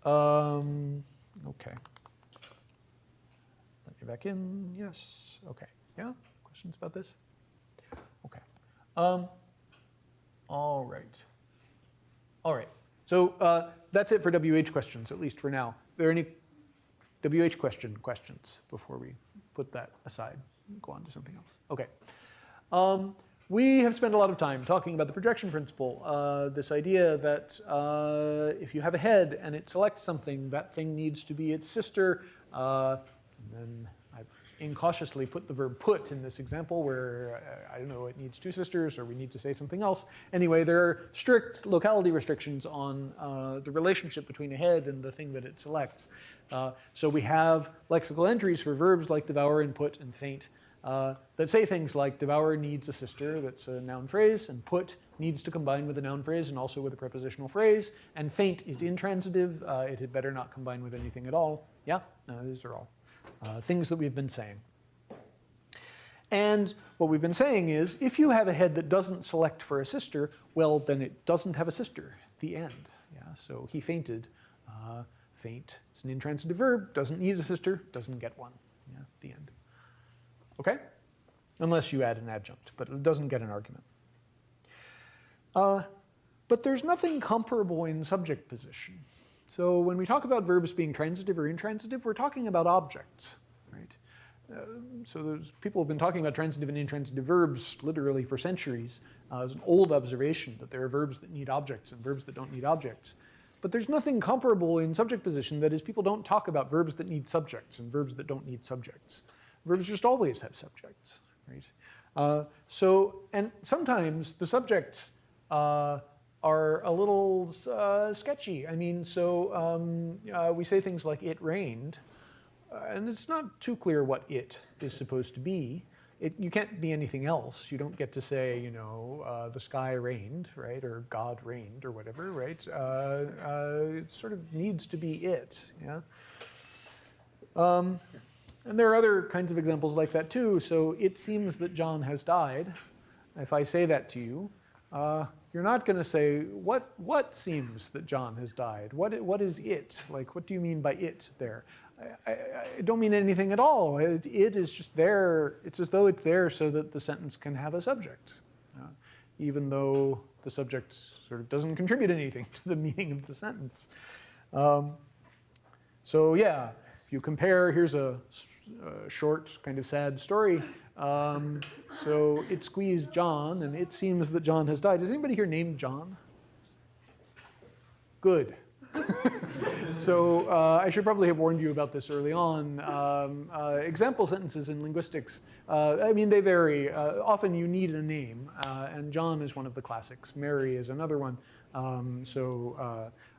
Okay. Let me back in. Yes. Okay. Yeah? Questions about this? Okay. All right. All right. So that's it for WH questions, at least for now. Are there any WH questions before we put that aside and go on to something else? Okay. We have spent a lot of time talking about the projection principle, this idea that if you have a head and it selects something, that thing needs to be its sister. And then I've incautiously put the verb put in this example where, I don't know, it needs 2 sisters or we need to say something else. Anyway, there are strict locality restrictions on the relationship between a head and the thing that it selects. So we have lexical entries for verbs like devour and put and faint that say things like devour needs a sister, that's a noun phrase, and put needs to combine with a noun phrase and also with a prepositional phrase, and faint is intransitive, it had better not combine with anything at all. Yeah, these are all things that we've been saying. And what we've been saying is, if you have a head that doesn't select for a sister, well, then it doesn't have a sister. The end. Yeah, so he fainted. Faint, it's an intransitive verb, doesn't need a sister, doesn't get one. Yeah, the end. Okay? Unless you add an adjunct, but it doesn't get an argument. But there's nothing comparable in subject position. So when we talk about verbs being transitive or intransitive, we're talking about objects, right? So people have been talking about transitive and intransitive verbs literally for centuries. It's an old observation that there are verbs that need objects and verbs that don't need objects. But there's nothing comparable in subject position. That is, people don't talk about verbs that need subjects and verbs that don't need subjects. Verbs just always have subjects, right? And sometimes the subjects are a little sketchy. I mean, we say things like "it rained," and it's not too clear what "it" is supposed to be. You can't be anything else. You don't get to say, you know, the sky rained, right, or God reigned, or whatever, right? It sort of needs to be it, yeah. And there are other kinds of examples like that too. So it seems that John has died. If I say that to you, you're not going to say, what seems that John has died? What is it? Like, what do you mean by it there? I don't mean anything at all. It is just there. It's as though it's there so that the sentence can have a subject, even though the subject sort of doesn't contribute anything to the meaning of the sentence. So yeah, if you compare, here's a short, kind of sad story. So it squeezed John, and it seems that John has died. Is anybody here named John? Good. So I should probably have warned you about this early on. Example sentences in linguistics, I mean, they vary. Often you need a name, and John is one of the classics. Mary is another one.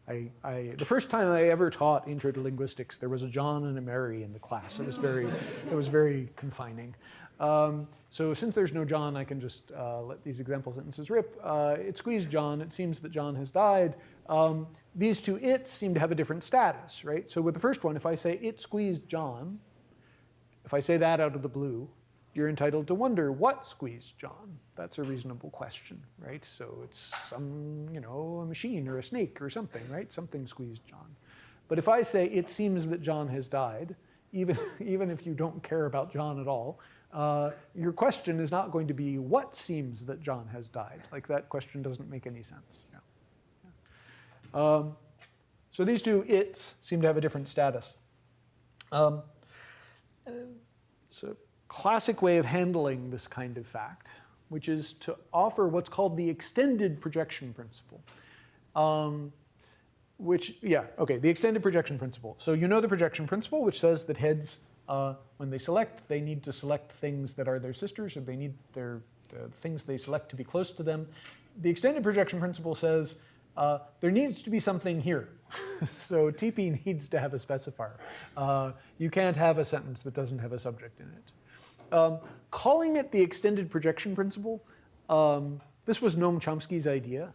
The first time I ever taught Intro to Linguistics, there was a John and a Mary in the class. It was very confining. So since there's no John, I can just let these example sentences rip. It squeezed John. It seems that John has died. These two "its" seem to have a different status, right? So with the first one, if I say "it squeezed John," if I say that out of the blue, you're entitled to wonder what squeezed John. That's a reasonable question, right? So it's some, you know, a machine or a snake or something, right? Something squeezed John. But if I say "it seems that John has died," even if you don't care about John at all, your question is not going to be what seems that John has died. Like, that question doesn't make any sense. Yeah. So these two "its" seem to have a different status. It's a classic way of handling this kind of fact, which is to offer what's called the extended projection principle. The extended projection principle. So you know the projection principle, which says that heads, when they select, they need to select things that are their sisters, or they need the things they select to be close to them. The extended projection principle says there needs to be something here. So TP needs to have a specifier. You can't have a sentence that doesn't have a subject in it. Calling it the extended projection principle, this was Noam Chomsky's idea.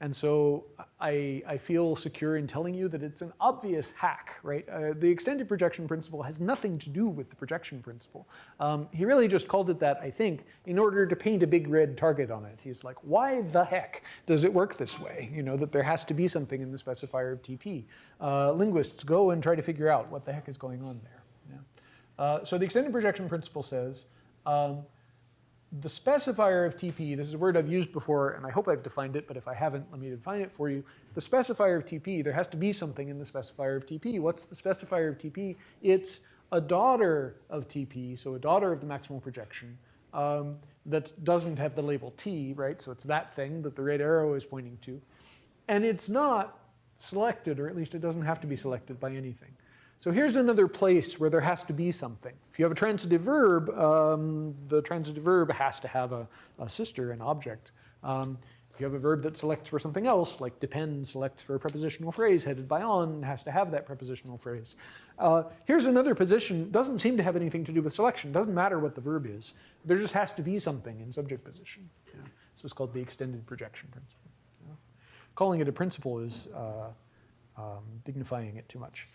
And so I feel secure in telling you that it's an obvious hack, right? The extended projection principle has nothing to do with the projection principle. He really just called it that, I think, in order to paint a big red target on it. He's like, why the heck does it work this way? You know, that there has to be something in the specifier of TP. Linguists, go and try to figure out what the heck is going on there. Yeah. So the extended projection principle says, the specifier of TP, this is a word I've used before, and I hope I've defined it, but if I haven't, let me define it for you. The specifier of TP, there has to be something in the specifier of TP. What's the specifier of TP? It's a daughter of TP, so a daughter of the maximal projection, that doesn't have the label T, right? So it's that thing that the red arrow is pointing to. And it's not selected, or at least it doesn't have to be selected by anything. So here's another place where there has to be something. If you have a transitive verb, the transitive verb has to have a sister, an object. If you have a verb that selects for something else, like depend selects for a prepositional phrase headed by on, has to have that prepositional phrase. Here's another position, doesn't seem to have anything to do with selection, doesn't matter what the verb is. There just has to be something in subject position. Yeah. So it's called the extended projection principle. Yeah. Calling it a principle is dignifying it too much.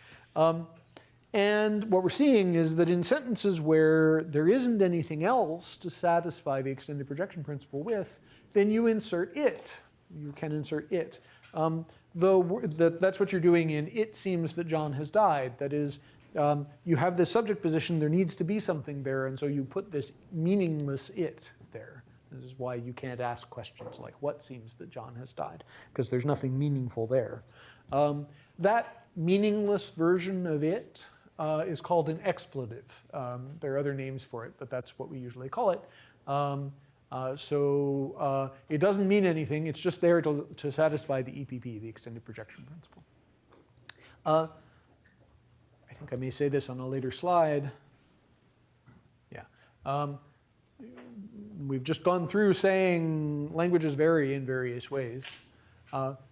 And what we're seeing is that in sentences where there isn't anything else to satisfy the extended projection principle with, then you insert it. You can insert it. That's what you're doing in "it seems that John has died." That is, you have this subject position, there needs to be something there, and so you put this meaningless "it" there. This is why you can't ask questions like, what seems that John has died? Because there's nothing meaningful there. That meaningless version of "it" is called an expletive. There are other names for it, but that's what we usually call it. It doesn't mean anything. It's just there to satisfy the EPP, the extended projection principle. I think I may say this on a later slide. Yeah. We've just gone through saying languages vary in various ways.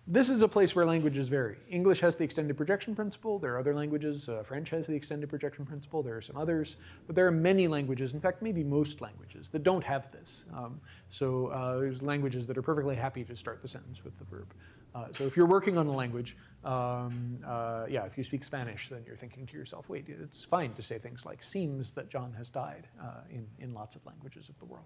This is a place where languages vary. English has the extended projection principle. There are other languages. French has the extended projection principle. There are some others. But there are many languages, in fact, maybe most languages, that don't have this. There's languages that are perfectly happy to start the sentence with the verb. So if you're working on a language, if you speak Spanish, then you're thinking to yourself, wait, it's fine to say things like "seems that John has died" in lots of languages of the world.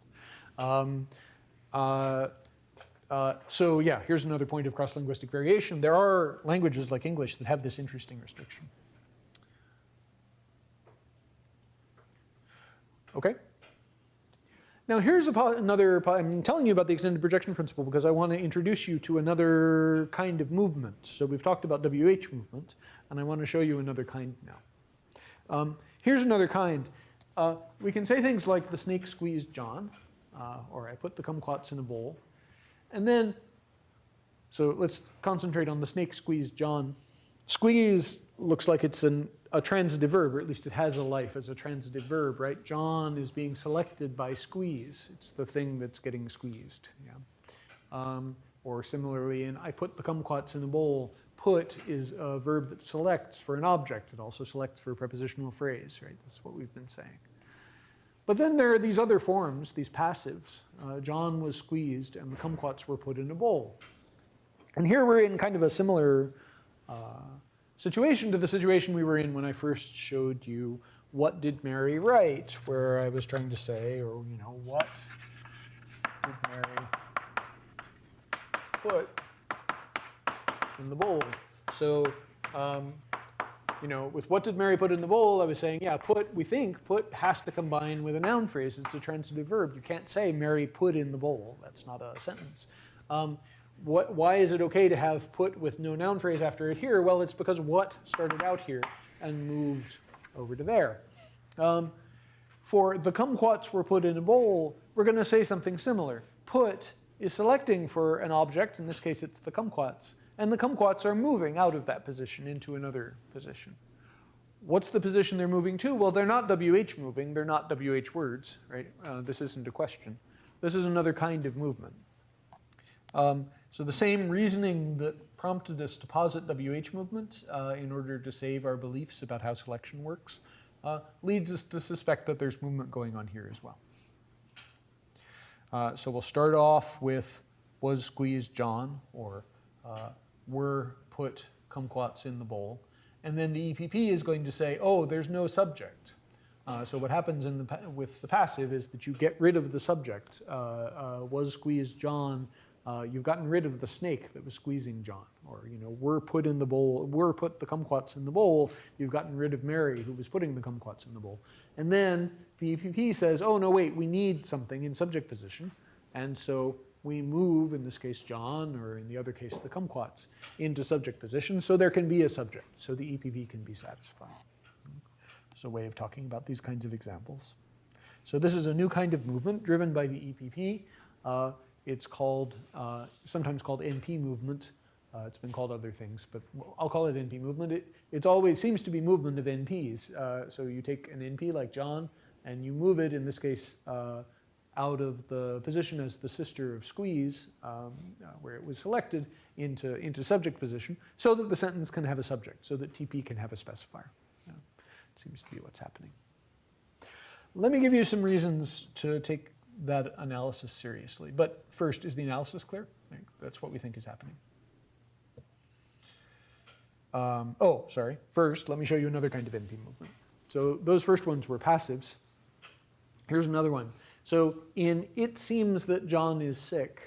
Here's another point of cross-linguistic variation. There are languages like English that have this interesting restriction. Okay? Now here's I'm telling you about the extended projection principle because I want to introduce you to another kind of movement. So we've talked about WH movement, and I want to show you another kind now. Here's another kind. We can say things like "the snake squeezed John," or "I put the kumquats in a bowl." And then, so let's concentrate on "the snake squeezed John." Squeeze looks like it's a transitive verb, or at least it has a life as a transitive verb, right? John is being selected by squeeze. It's the thing that's getting squeezed. Yeah. Or similarly in "I put the kumquats in a bowl," put is a verb that selects for an object. It also selects for a prepositional phrase, right? That's what we've been saying. But then there are these other forms, these passives. John was squeezed and the kumquats were put in a bowl. And here we're in kind of a similar situation to the situation we were in when I first showed you "what did Mary write?" where I was trying to say, or what did Mary put in the bowl? So, with "what did Mary put in the bowl?" I was saying, yeah, we think put has to combine with a noun phrase. It's a transitive verb. You can't say "Mary put in the bowl." That's not a sentence. Why is it okay to have "put" with no noun phrase after it here? Well, it's because "what" started out here and moved over to there. For "the kumquats were put in a bowl," we're going to say something similar. Put is selecting for an object. In this case, it's the kumquats. And the kumquats are moving out of that position into another position. What's the position they're moving to? Well, they're not WH moving. They're not WH words, right? This isn't a question. This is another kind of movement. So the same reasoning that prompted us to posit WH movement in order to save our beliefs about how selection works leads us to suspect that there's movement going on here as well. So we'll start off with "was squeezed John," or "were put kumquats in the bowl." And then the EPP is going to say, oh, there's no subject. So what happens with the passive is that you get rid of the subject. "Was squeezed John," you've gotten rid of the snake that was squeezing John. Or, "were put in the bowl," "were put the kumquats in the bowl," you've gotten rid of Mary who was putting the kumquats in the bowl. And then the EPP says, oh, no, wait, we need something in subject position. And so we move, in this case John, or in the other case the kumquats, into subject position so there can be a subject, so the EPP can be satisfied. It's a way of talking about these kinds of examples. So this is a new kind of movement driven by the EPP. It's called, sometimes called NP movement. It's been called other things, but I'll call it NP movement. It always seems to be movement of NPs. So you take an NP like John, and you move it, in this case, out of the position as the sister of squeeze, where it was selected, into subject position, so that the sentence can have a subject, so that TP can have a specifier. It seems to be what's happening. Let me give you some reasons to take that analysis seriously. But first, is the analysis clear? That's what we think is happening. Oh, sorry. First, let me show you another kind of NP movement. So those first ones were passives. Here's another one. So in "it seems that John is sick,"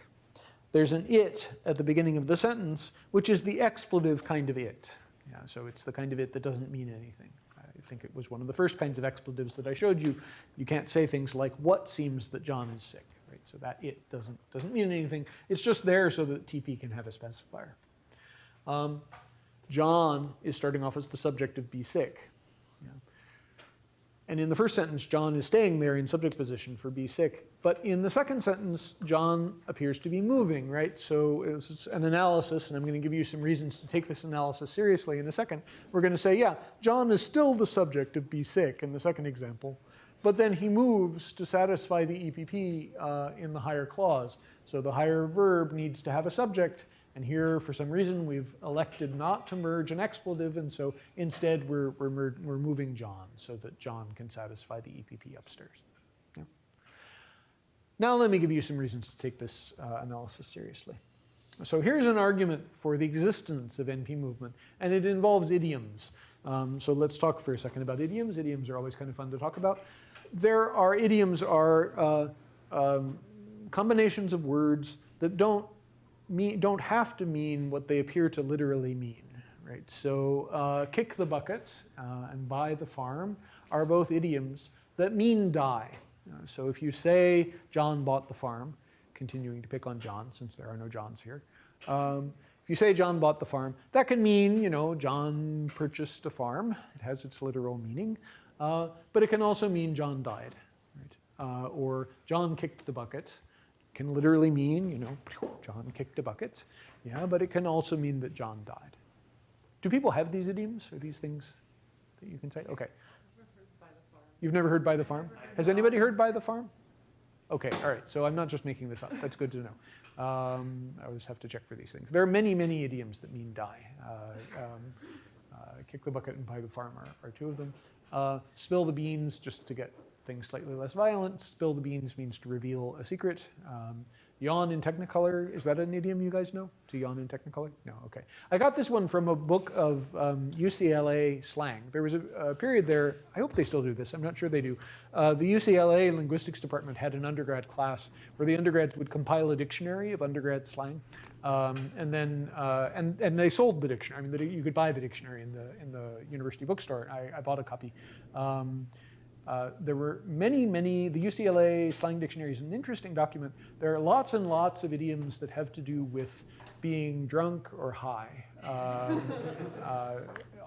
there's an "it" at the beginning of the sentence, which is the expletive kind of "it." Yeah, so it's the kind of "it" that doesn't mean anything. I think it was one of the first kinds of expletives that I showed you. You can't say things like "what seems that John is sick," right? So that "it" doesn't mean anything. It's just there so that TP can have a specifier. John is starting off as the subject of "be sick." Yeah. And in the first sentence, John is staying there in subject position for "be sick." But in the second sentence, John appears to be moving, right? So it's an analysis, and I'm going to give you some reasons to take this analysis seriously in a second. We're going to say, yeah, John is still the subject of "be sick" in the second example, but then he moves to satisfy the EPP in the higher clause. So the higher verb needs to have a subject, and here, for some reason, we've elected not to merge an expletive, and so instead we're moving John so that John can satisfy the EPP upstairs. Yeah. Now let me give you some reasons to take this analysis seriously. So here's an argument for the existence of NP movement, and it involves idioms. So let's talk for a second about idioms. Idioms are always kind of fun to talk about. Idioms are combinations of words that don't have to mean what they appear to literally mean, right? So kick the bucket and buy the farm are both idioms that mean die. So if you say John bought the farm, continuing to pick on John since there are no Johns here, if you say John bought the farm, that can mean, John purchased a farm. It has its literal meaning, but it can also mean John died, right? Or John kicked the bucket. Can literally mean, John kicked a bucket. Yeah, but it can also mean that John died. Do people have these idioms or these things that you can say? Okay. You've never heard "by the farm"? Has anybody heard "by the farm"? Okay, all right. So I'm not just making this up. That's good to know. I always have to check for these things. There are many, many idioms that mean die. Kick the bucket and buy the farm are two of them. Spill the beans, just to get things slightly less violent. Spill the beans means to reveal a secret. Yawn in Technicolor, is that an idiom you guys know? To yawn in Technicolor? No, okay. I got this one from a book of UCLA slang. There was a period there, I hope they still do this, I'm not sure they do. The UCLA Linguistics department had an undergrad class where the undergrads would compile a dictionary of undergrad slang. And they sold the dictionary. I mean, you could buy the dictionary in the university bookstore. I bought a copy. There were many, the UCLA slang dictionary is an interesting document. There are lots and lots of idioms that have to do with being drunk or high.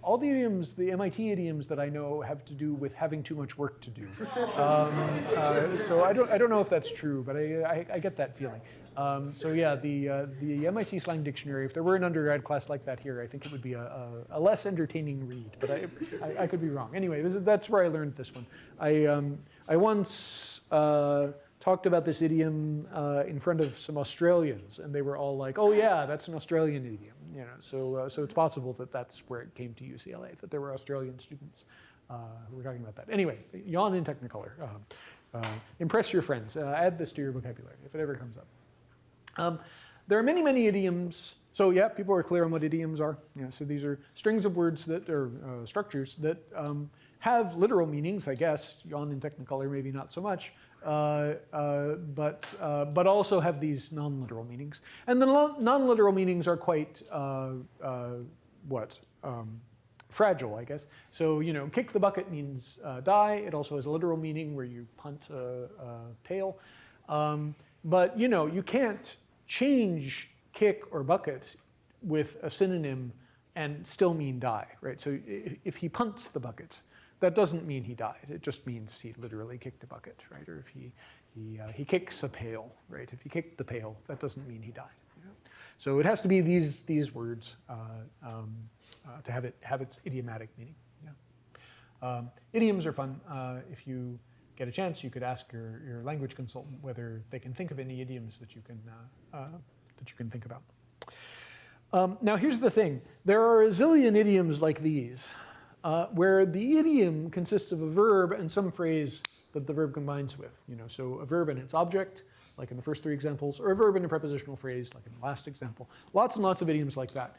All the idioms, the MIT idioms that I know have to do with having too much work to do. So I don't know if that's true, but I get that feeling. So yeah, the MIT slang dictionary, if there were an undergrad class like that here, I think it would be a less entertaining read, but I could be wrong. Anyway, that's where I learned this one. I once talked about this idiom in front of some Australians, and they were all like, "Oh yeah, that's an Australian idiom." So it's possible that that's where it came to UCLA, that there were Australian students who were talking about that. Anyway, yawn in Technicolor. Impress your friends. Add this to your vocabulary if it ever comes up. There are many, many idioms. So yeah, people are clear on what idioms are. So these are strings of words that are structures that have literal meanings, I guess. Yawn in Technicolor, maybe not so much, but also have these non-literal meanings. And the non-literal meanings are quite fragile, I guess. So kick the bucket means die. It also has a literal meaning where you punt a tail. But you can't change kick or bucket with a synonym and still mean die, right? So if he punts the bucket, that doesn't mean he died. It just means he literally kicked a bucket, right? Or if he kicks a pail, right? If he kicked the pail, that doesn't mean he died. So it has to be these words to have its idiomatic meaning. Yeah. Idioms are fun. If you get a chance, you could ask your language consultant whether they can think of any idioms that you can think about. Now here's the thing. There are a zillion idioms like these where the idiom consists of a verb and some phrase that the verb combines with. So a verb and its object, like in the first three examples, or a verb and a prepositional phrase, like in the last example. Lots and lots of idioms like that.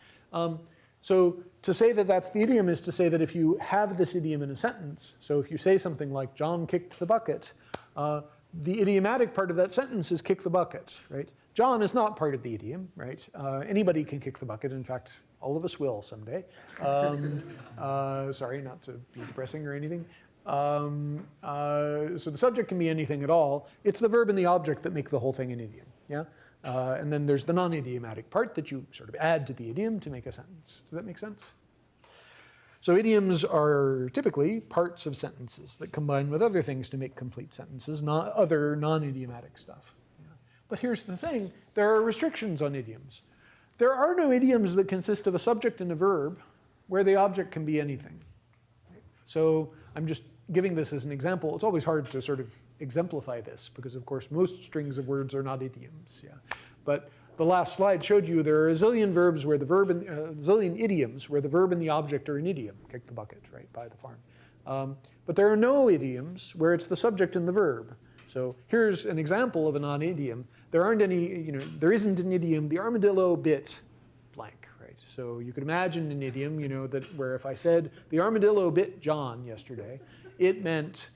So to say that that's the idiom is to say that if you have this idiom in a sentence, so if you say something like John kicked the bucket, the idiomatic part of that sentence is kick the bucket, right? John is not part of the idiom, right? Anybody can kick the bucket. In fact, all of us will someday. Sorry, not to be depressing or anything. So the subject can be anything at all. It's the verb and the object that make the whole thing an idiom, yeah? And then there's the non-idiomatic part that you sort of add to the idiom to make a sentence. Does that make sense? So idioms are typically parts of sentences that combine with other things to make complete sentences, not other non-idiomatic stuff. Yeah. But here's the thing, there are restrictions on idioms. There are no idioms that consist of a subject and a verb where the object can be anything. So I'm just giving this as an example. It's always hard to sort of exemplify this because, of course, most strings of words are not idioms. Yeah. But the last slide showed you there are a zillion verbs where the verb and zillion idioms where the verb and the object are an idiom. Kick the bucket, right, by the farm. But there are no idioms where it's the subject and the verb. So here's an example of a non-idiom. There aren't any, there isn't an idiom. The armadillo bit blank, right? So you could imagine an idiom, that where if I said the armadillo bit John yesterday, it meant,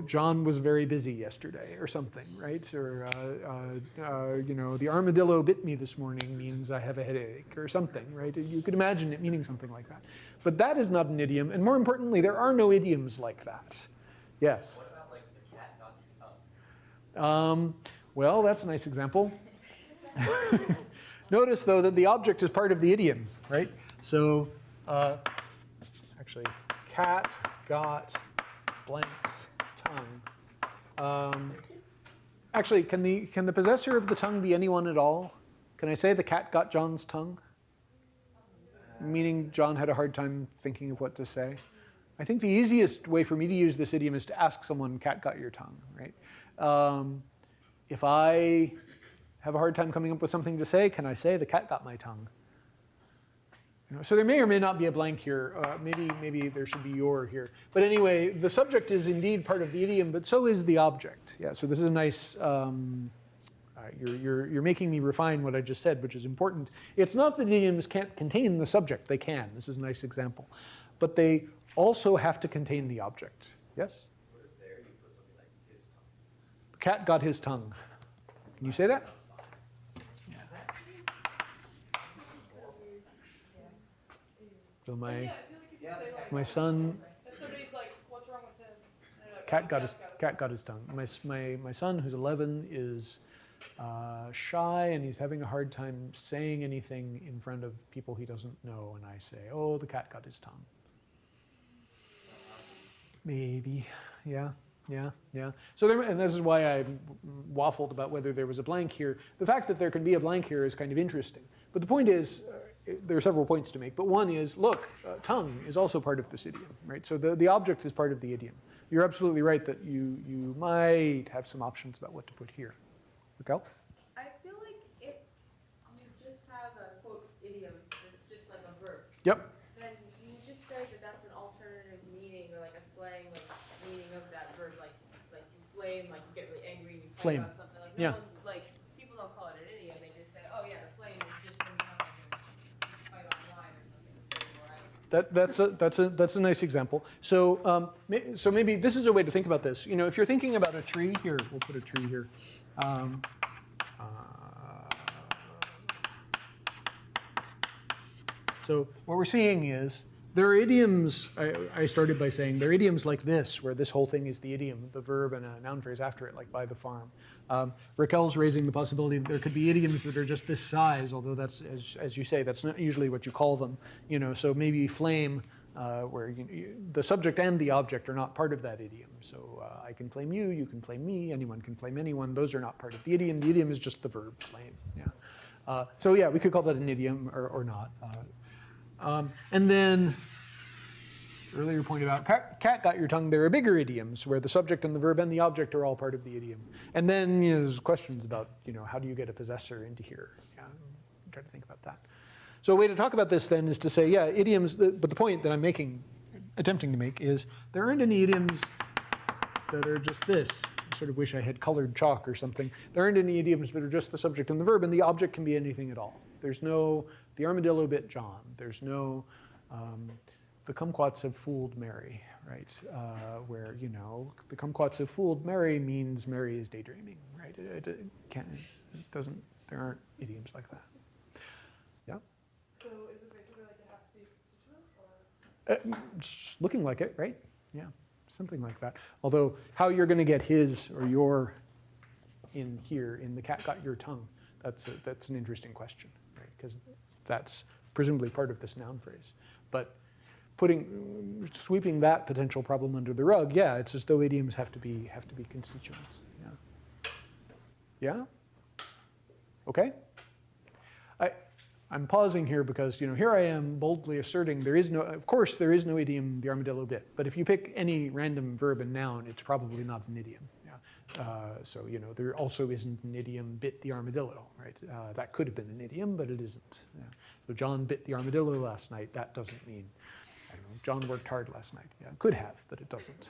John was very busy yesterday or something, right? Or, the armadillo bit me this morning means I have a headache or something, right? You could imagine it meaning something like that. But that is not an idiom. And more importantly, there are no idioms like that. Yes? What about like the cat got your tongue? Well, that's a nice example. Notice, though, that the object is part of the idiom, right? So, actually, cat got blank's tongue. Actually, can the possessor of the tongue be anyone at all? Can I say the cat got John's tongue? Meaning John had a hard time thinking of what to say. I think the easiest way for me to use this idiom is to ask someone, cat got your tongue, right? If I have a hard time coming up with something to say, can I say the cat got my tongue? So there may or may not be a blank here. Maybe there should be your here. But anyway, the subject is indeed part of the idiom, but so is the object. Yeah. So this is a nice. You're making me refine what I just said, which is important. It's not that idioms can't contain the subject. They can. This is a nice example, but they also have to contain the object. Yes. What if there you put something like his tongue? The cat got his tongue. Can you say that? So Yeah, I feel like if you say like, my son, if somebody's like, what's wrong with him? And you're like, cat got his tongue. My son, who's 11, is shy and he's having a hard time saying anything in front of people he doesn't know. And I say, oh, the cat got his tongue. Maybe, yeah. So and this is why I waffled about whether there was a blank here. The fact that there can be a blank here is kind of interesting. But the point is, there are several points to make. But one is, look, tongue is also part of this idiom, right? So the object is part of the idiom. You're absolutely right that you might have some options about what to put here. Raquel? I feel like if you just have a quote idiom that's just like a verb, Yep. then you just say that that's an alternative meaning or like a slang like meaning of that verb, like you flame, like you get really angry and you fight Flame. about something. Like Yeah. no one, like people don't call it an idiom. They just say, oh yeah, the flame is just when you have like a fight online or something. That's a nice example. So so maybe this is a way to think about this. If you're thinking about a tree, here we'll put a tree here. So what we're seeing is there are idioms. I started by saying there are idioms like this, where this whole thing is the idiom, the verb, and a noun phrase after it, like by the farm. Raquel's raising the possibility that there could be idioms that are just this size, although that's, as you say, that's not usually what you call them. So maybe flame, where the subject and the object are not part of that idiom. So I can flame you, you can flame me, anyone can flame anyone. Those are not part of the idiom. The idiom is just the verb, flame. Yeah. So yeah, we could call that an idiom or not. And then earlier point about cat got your tongue. There are bigger idioms where the subject and the verb and the object are all part of the idiom. And then there's questions about how do you get a possessor into here? Yeah, try to think about that. So a way to talk about this then is to say, yeah, idioms. But the point that I'm attempting to make is there aren't any idioms that are just this. I sort of wish I had colored chalk or something. There aren't any idioms that are just the subject and the verb, and the object can be anything at all. The armadillo bit John. There's no, the kumquats have fooled Mary, right? Where, you know, the kumquats have fooled Mary means Mary is daydreaming, right? It doesn't, there aren't idioms like that. Yeah? So is it basically like it has to be constituent, or? It's looking like it, right? Yeah, something like that. Although how you're going to get his or your in here, in the cat got your tongue, that's an interesting question, right? Because that's presumably part of this noun phrase. But sweeping that potential problem under the rug, yeah, it's as though idioms have to be constituents. Yeah. Yeah? Okay. I'm pausing here because, you know, here I am boldly asserting there is no, of course there is no idiom, the armadillo bit. But if you pick any random verb and noun, it's probably not an idiom. Yeah. So, you know, there also isn't an idiom bit the armadillo, right? That could have been an idiom, but it isn't. Yeah. So John bit the armadillo last night. That doesn't mean, I don't know, John worked hard last night. Yeah, could have, but it doesn't.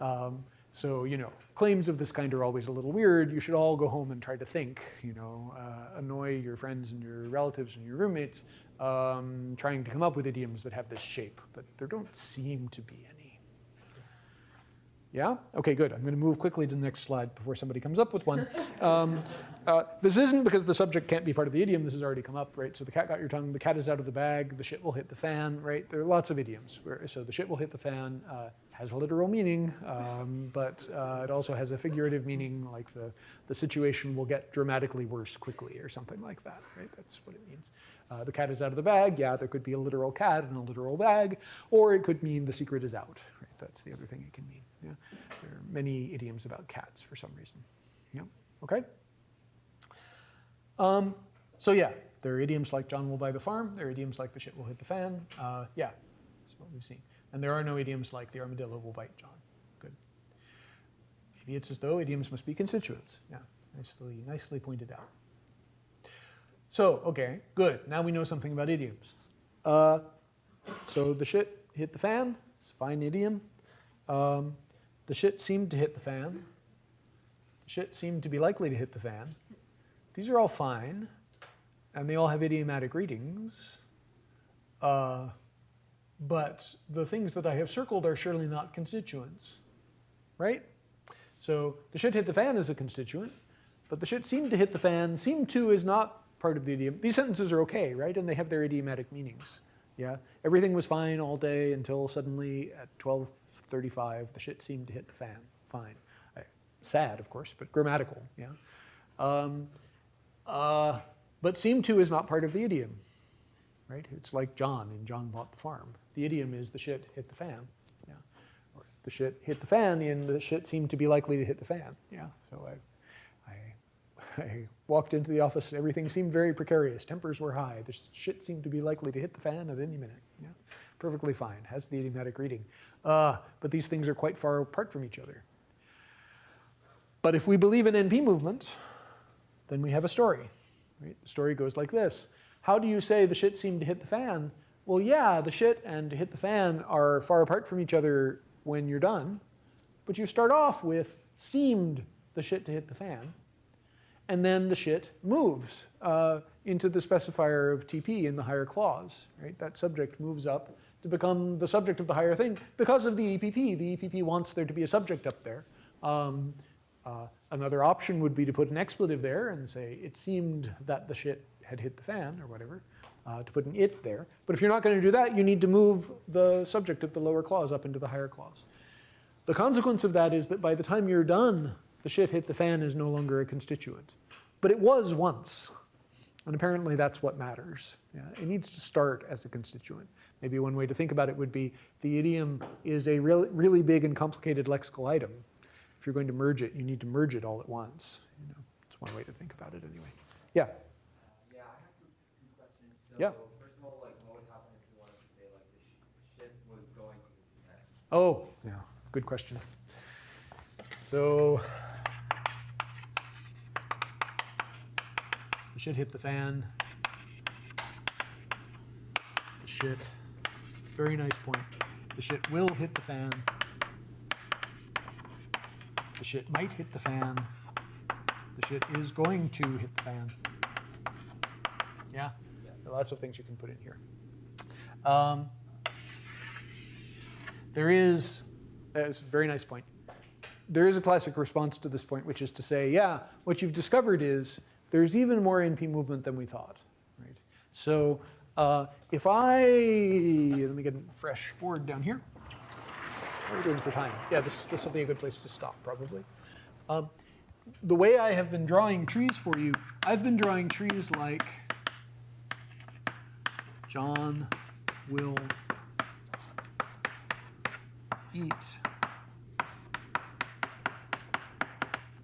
Yeah. So, you know, claims of this kind are always a little weird. You should all go home and try to think, you know, annoy your friends and your relatives and your roommates, trying to come up with idioms that have this shape, but there don't seem to be any. Yeah? Okay, good. I'm going to move quickly to the next slide before somebody comes up with one. This isn't because the subject can't be part of the idiom. This has already come up, right? So the cat got your tongue, the cat is out of the bag, the shit will hit the fan, right? There are lots of idioms. So the shit will hit the fan has a literal meaning, but it also has a figurative meaning, like the situation will get dramatically worse quickly or something like that, right? That's what it means. The cat is out of the bag. Yeah, there could be a literal cat in a literal bag, or it could mean the secret is out, right? That's the other thing it can mean. Yeah, there are many idioms about cats for some reason. Yeah, okay. So yeah, there are idioms like John will buy the farm. There are idioms like the shit will hit the fan. Yeah, that's what we've seen. And there are no idioms like the armadillo will bite John. Good. Maybe it's as though idioms must be constituents. Yeah, nicely pointed out. So, okay, good. Now we know something about idioms. So the shit hit the fan. It's a fine idiom. The shit seemed to hit the fan. The shit seemed to be likely to hit the fan. These are all fine, and they all have idiomatic readings. But the things that I have circled are surely not constituents, right? So the shit hit the fan is a constituent, but the shit seemed to hit the fan, seemed to is not part of the idiom. These sentences are okay, right? And they have their idiomatic meanings. Yeah, everything was fine all day until suddenly at 12:35 the shit seemed to hit the fan. Fine, sad of course, but grammatical. Yeah, but seem to is not part of the idiom, right? It's like John in John Bought the Farm. The idiom is the shit hit the fan. Yeah, or the shit hit the fan in the shit seemed to be likely to hit the fan. Yeah, so I walked into the office, everything seemed very precarious. Tempers were high. The shit seemed to be likely to hit the fan at any minute. Yeah, perfectly fine, has the idiomatic reading. But these things are quite far apart from each other. But if we believe in NP movement, then we have a story. Right? The story goes like this. How do you say the shit seemed to hit the fan? Well, yeah, the shit and to hit the fan are far apart from each other when you're done. But you start off with seemed the shit to hit the fan. And then the shit moves into the specifier of TP in the higher clause. Right? That subject moves up to become the subject of the higher thing because of the EPP. The EPP wants there to be a subject up there. Another option would be to put an expletive there and say it seemed that the shit had hit the fan or whatever, to put an it there. But if you're not going to do that, you need to move the subject of the lower clause up into the higher clause. The consequence of that is that by the time you're done, the shit hit the fan is no longer a constituent. But it was once. And apparently that's what matters. Yeah, it needs to start as a constituent. Maybe one way to think about it would be the idiom is a really big and complicated lexical item. If you're going to merge it, you need to merge it all at once. You know, it's one way to think about it anyway. Yeah? Yeah, I have two questions. So yeah. First of all, like, what would happen if you wanted to say, like, the shit was going to the fan? Oh, yeah, good question. So the shit hit the fan. The shit, very nice point. The shit will hit the fan. The shit might hit the fan. The shit is going to hit the fan. Yeah? Lots of things you can put in here. There is, that's a very nice point. There is a classic response to this point, which is to say, yeah, what you've discovered is there's even more NP movement than we thought. Right? So if let me get a fresh board down here. What are we doing for time? Yeah, this will be a good place to stop, probably. The way I have been drawing trees for you, I've been drawing trees like John will eat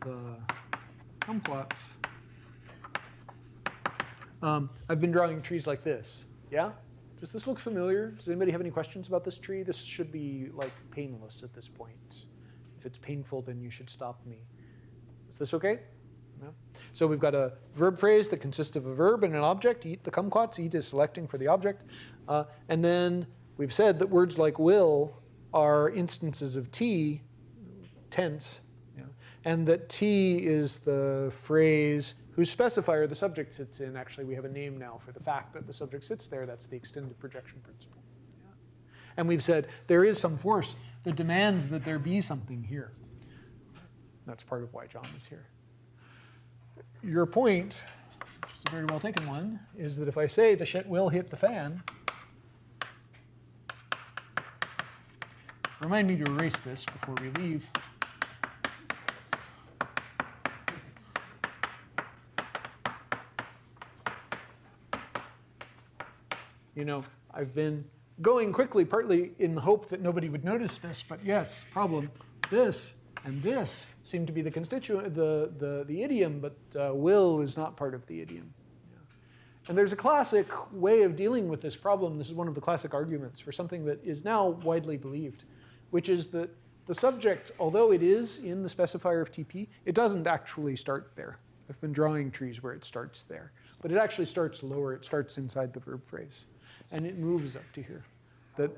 the kumquats. I've been drawing trees like this. Yeah? Does this look familiar? Does anybody have any questions about this tree? This should be like painless at this point. If it's painful, then you should stop me. Is this okay? No? So we've got a verb phrase that consists of a verb and an object. Eat the kumquats. Eat is selecting for the object. And then we've said that words like will are instances of T, tense, and that T is the phrase whose specifier the subject sits in. Actually, we have a name now for the fact that the subject sits there. That's the extended projection principle. Yeah. And we've said there is some force that demands that there be something here. That's part of why John is here. Your point, which is a very well taken one, is that if I say the shit will hit the fan, remind me to erase this before we leave. You know, I've been going quickly, partly in the hope that nobody would notice this, but yes, problem. This and this seem to be the constituent, the idiom, but will is not part of the idiom. Yeah. And there's a classic way of dealing with this problem. This is one of the classic arguments for something that is now widely believed, which is that the subject, although it is in the specifier of TP, it doesn't actually start there. I've been drawing trees where it starts there, but it actually starts lower. It starts inside the verb phrase, and it moves up to here. That,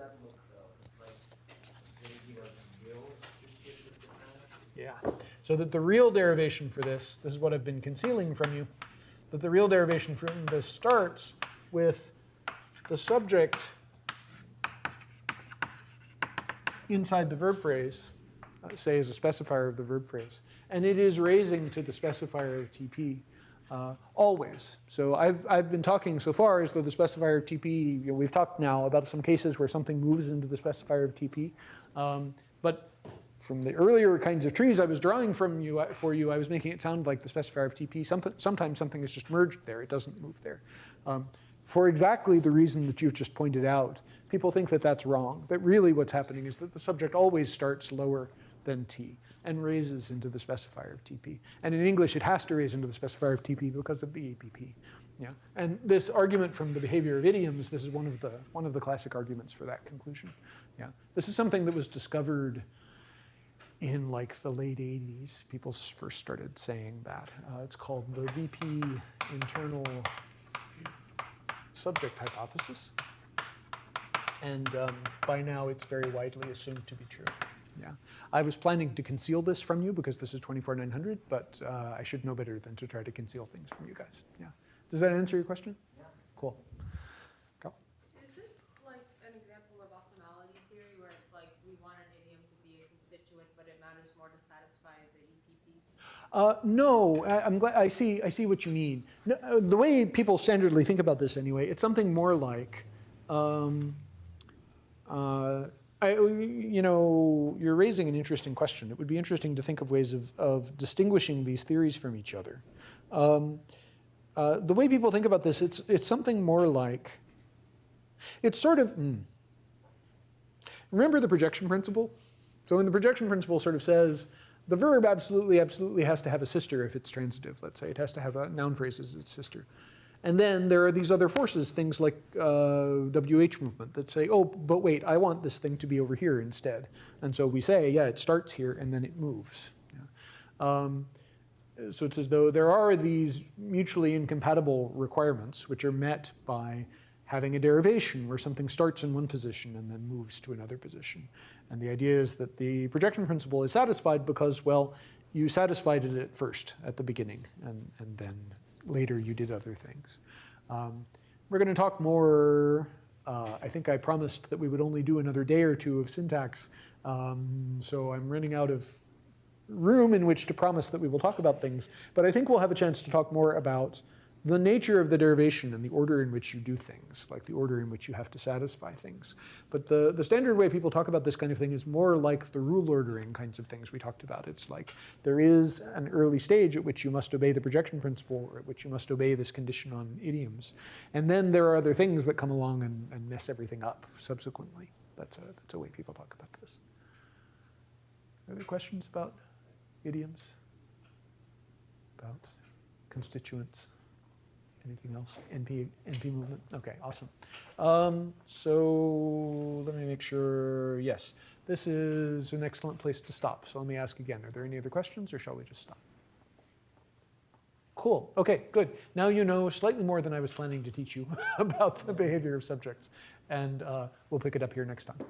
yeah. So that the real derivation for this is what I've been concealing from you, that the real derivation from this starts with the subject inside the verb phrase, say as a specifier of the verb phrase, and it is raising to the specifier of TP always. So I've been talking so far as though the specifier of TP, we've talked now about some cases where something moves into the specifier of TP, but from the earlier kinds of trees I was drawing for you, I was making it sound like the specifier of TP. Sometimes something is just merged there. It doesn't move there. For exactly the reason that you've just pointed out, people think that that's wrong. That really what's happening is that the subject always starts lower than T and raises into the specifier of TP. And in English, it has to raise into the specifier of TP because of the APP. Yeah. And this argument from the behavior of idioms, this is one of the classic arguments for that conclusion. Yeah. This is something that was discovered in like the late 80s. People first started saying that. It's called the VP internal subject hypothesis. And by now, it's very widely assumed to be true. Yeah. I was planning to conceal this from you because this is 24900, but I should know better than to try to conceal things from you guys. Yeah. Does that answer your question? Yeah. Cool. Go. Is this like an example of optimality theory where it's like we want an idiom to be a constituent, but it matters more to satisfy the EPP? No, I'm glad I see what you mean. No, the way people standardly think about this anyway, it's something more like, you're raising an interesting question. It would be interesting to think of ways of distinguishing these theories from each other. The way people think about this, it's something more like, it's sort of, remember the projection principle? So when the projection principle sort of says, the verb absolutely has to have a sister if it's transitive, let's say. It has to have a noun phrase as its sister. And then there are these other forces, things like WH movement, that say, oh, but wait, I want this thing to be over here instead. And so we say, yeah, it starts here, and then it moves. Yeah. So it's as though there are these mutually incompatible requirements, which are met by having a derivation where something starts in one position and then moves to another position. And the idea is that the projection principle is satisfied because, well, you satisfied it at first, at the beginning, and then later you did other things. we're going to talk more. I think I promised that we would only do another day or two of syntax. So I'm running out of room in which to promise that we will talk about things. But I think we'll have a chance to talk more about the nature of the derivation and the order in which you do things, like the order in which you have to satisfy things. But the standard way people talk about this kind of thing is more like the rule ordering kinds of things we talked about. It's like there is an early stage at which you must obey the projection principle, or at which you must obey this condition on idioms. And then there are other things that come along and mess everything up subsequently. That's a way people talk about this. Other questions about idioms? About constituents? Anything else? NP movement? Okay, awesome. So let me make sure, yes, this is an excellent place to stop. So let me ask again, are there any other questions or shall we just stop? Cool, okay, good. Now you know slightly more than I was planning to teach you about the behavior of subjects. And we'll pick it up here next time.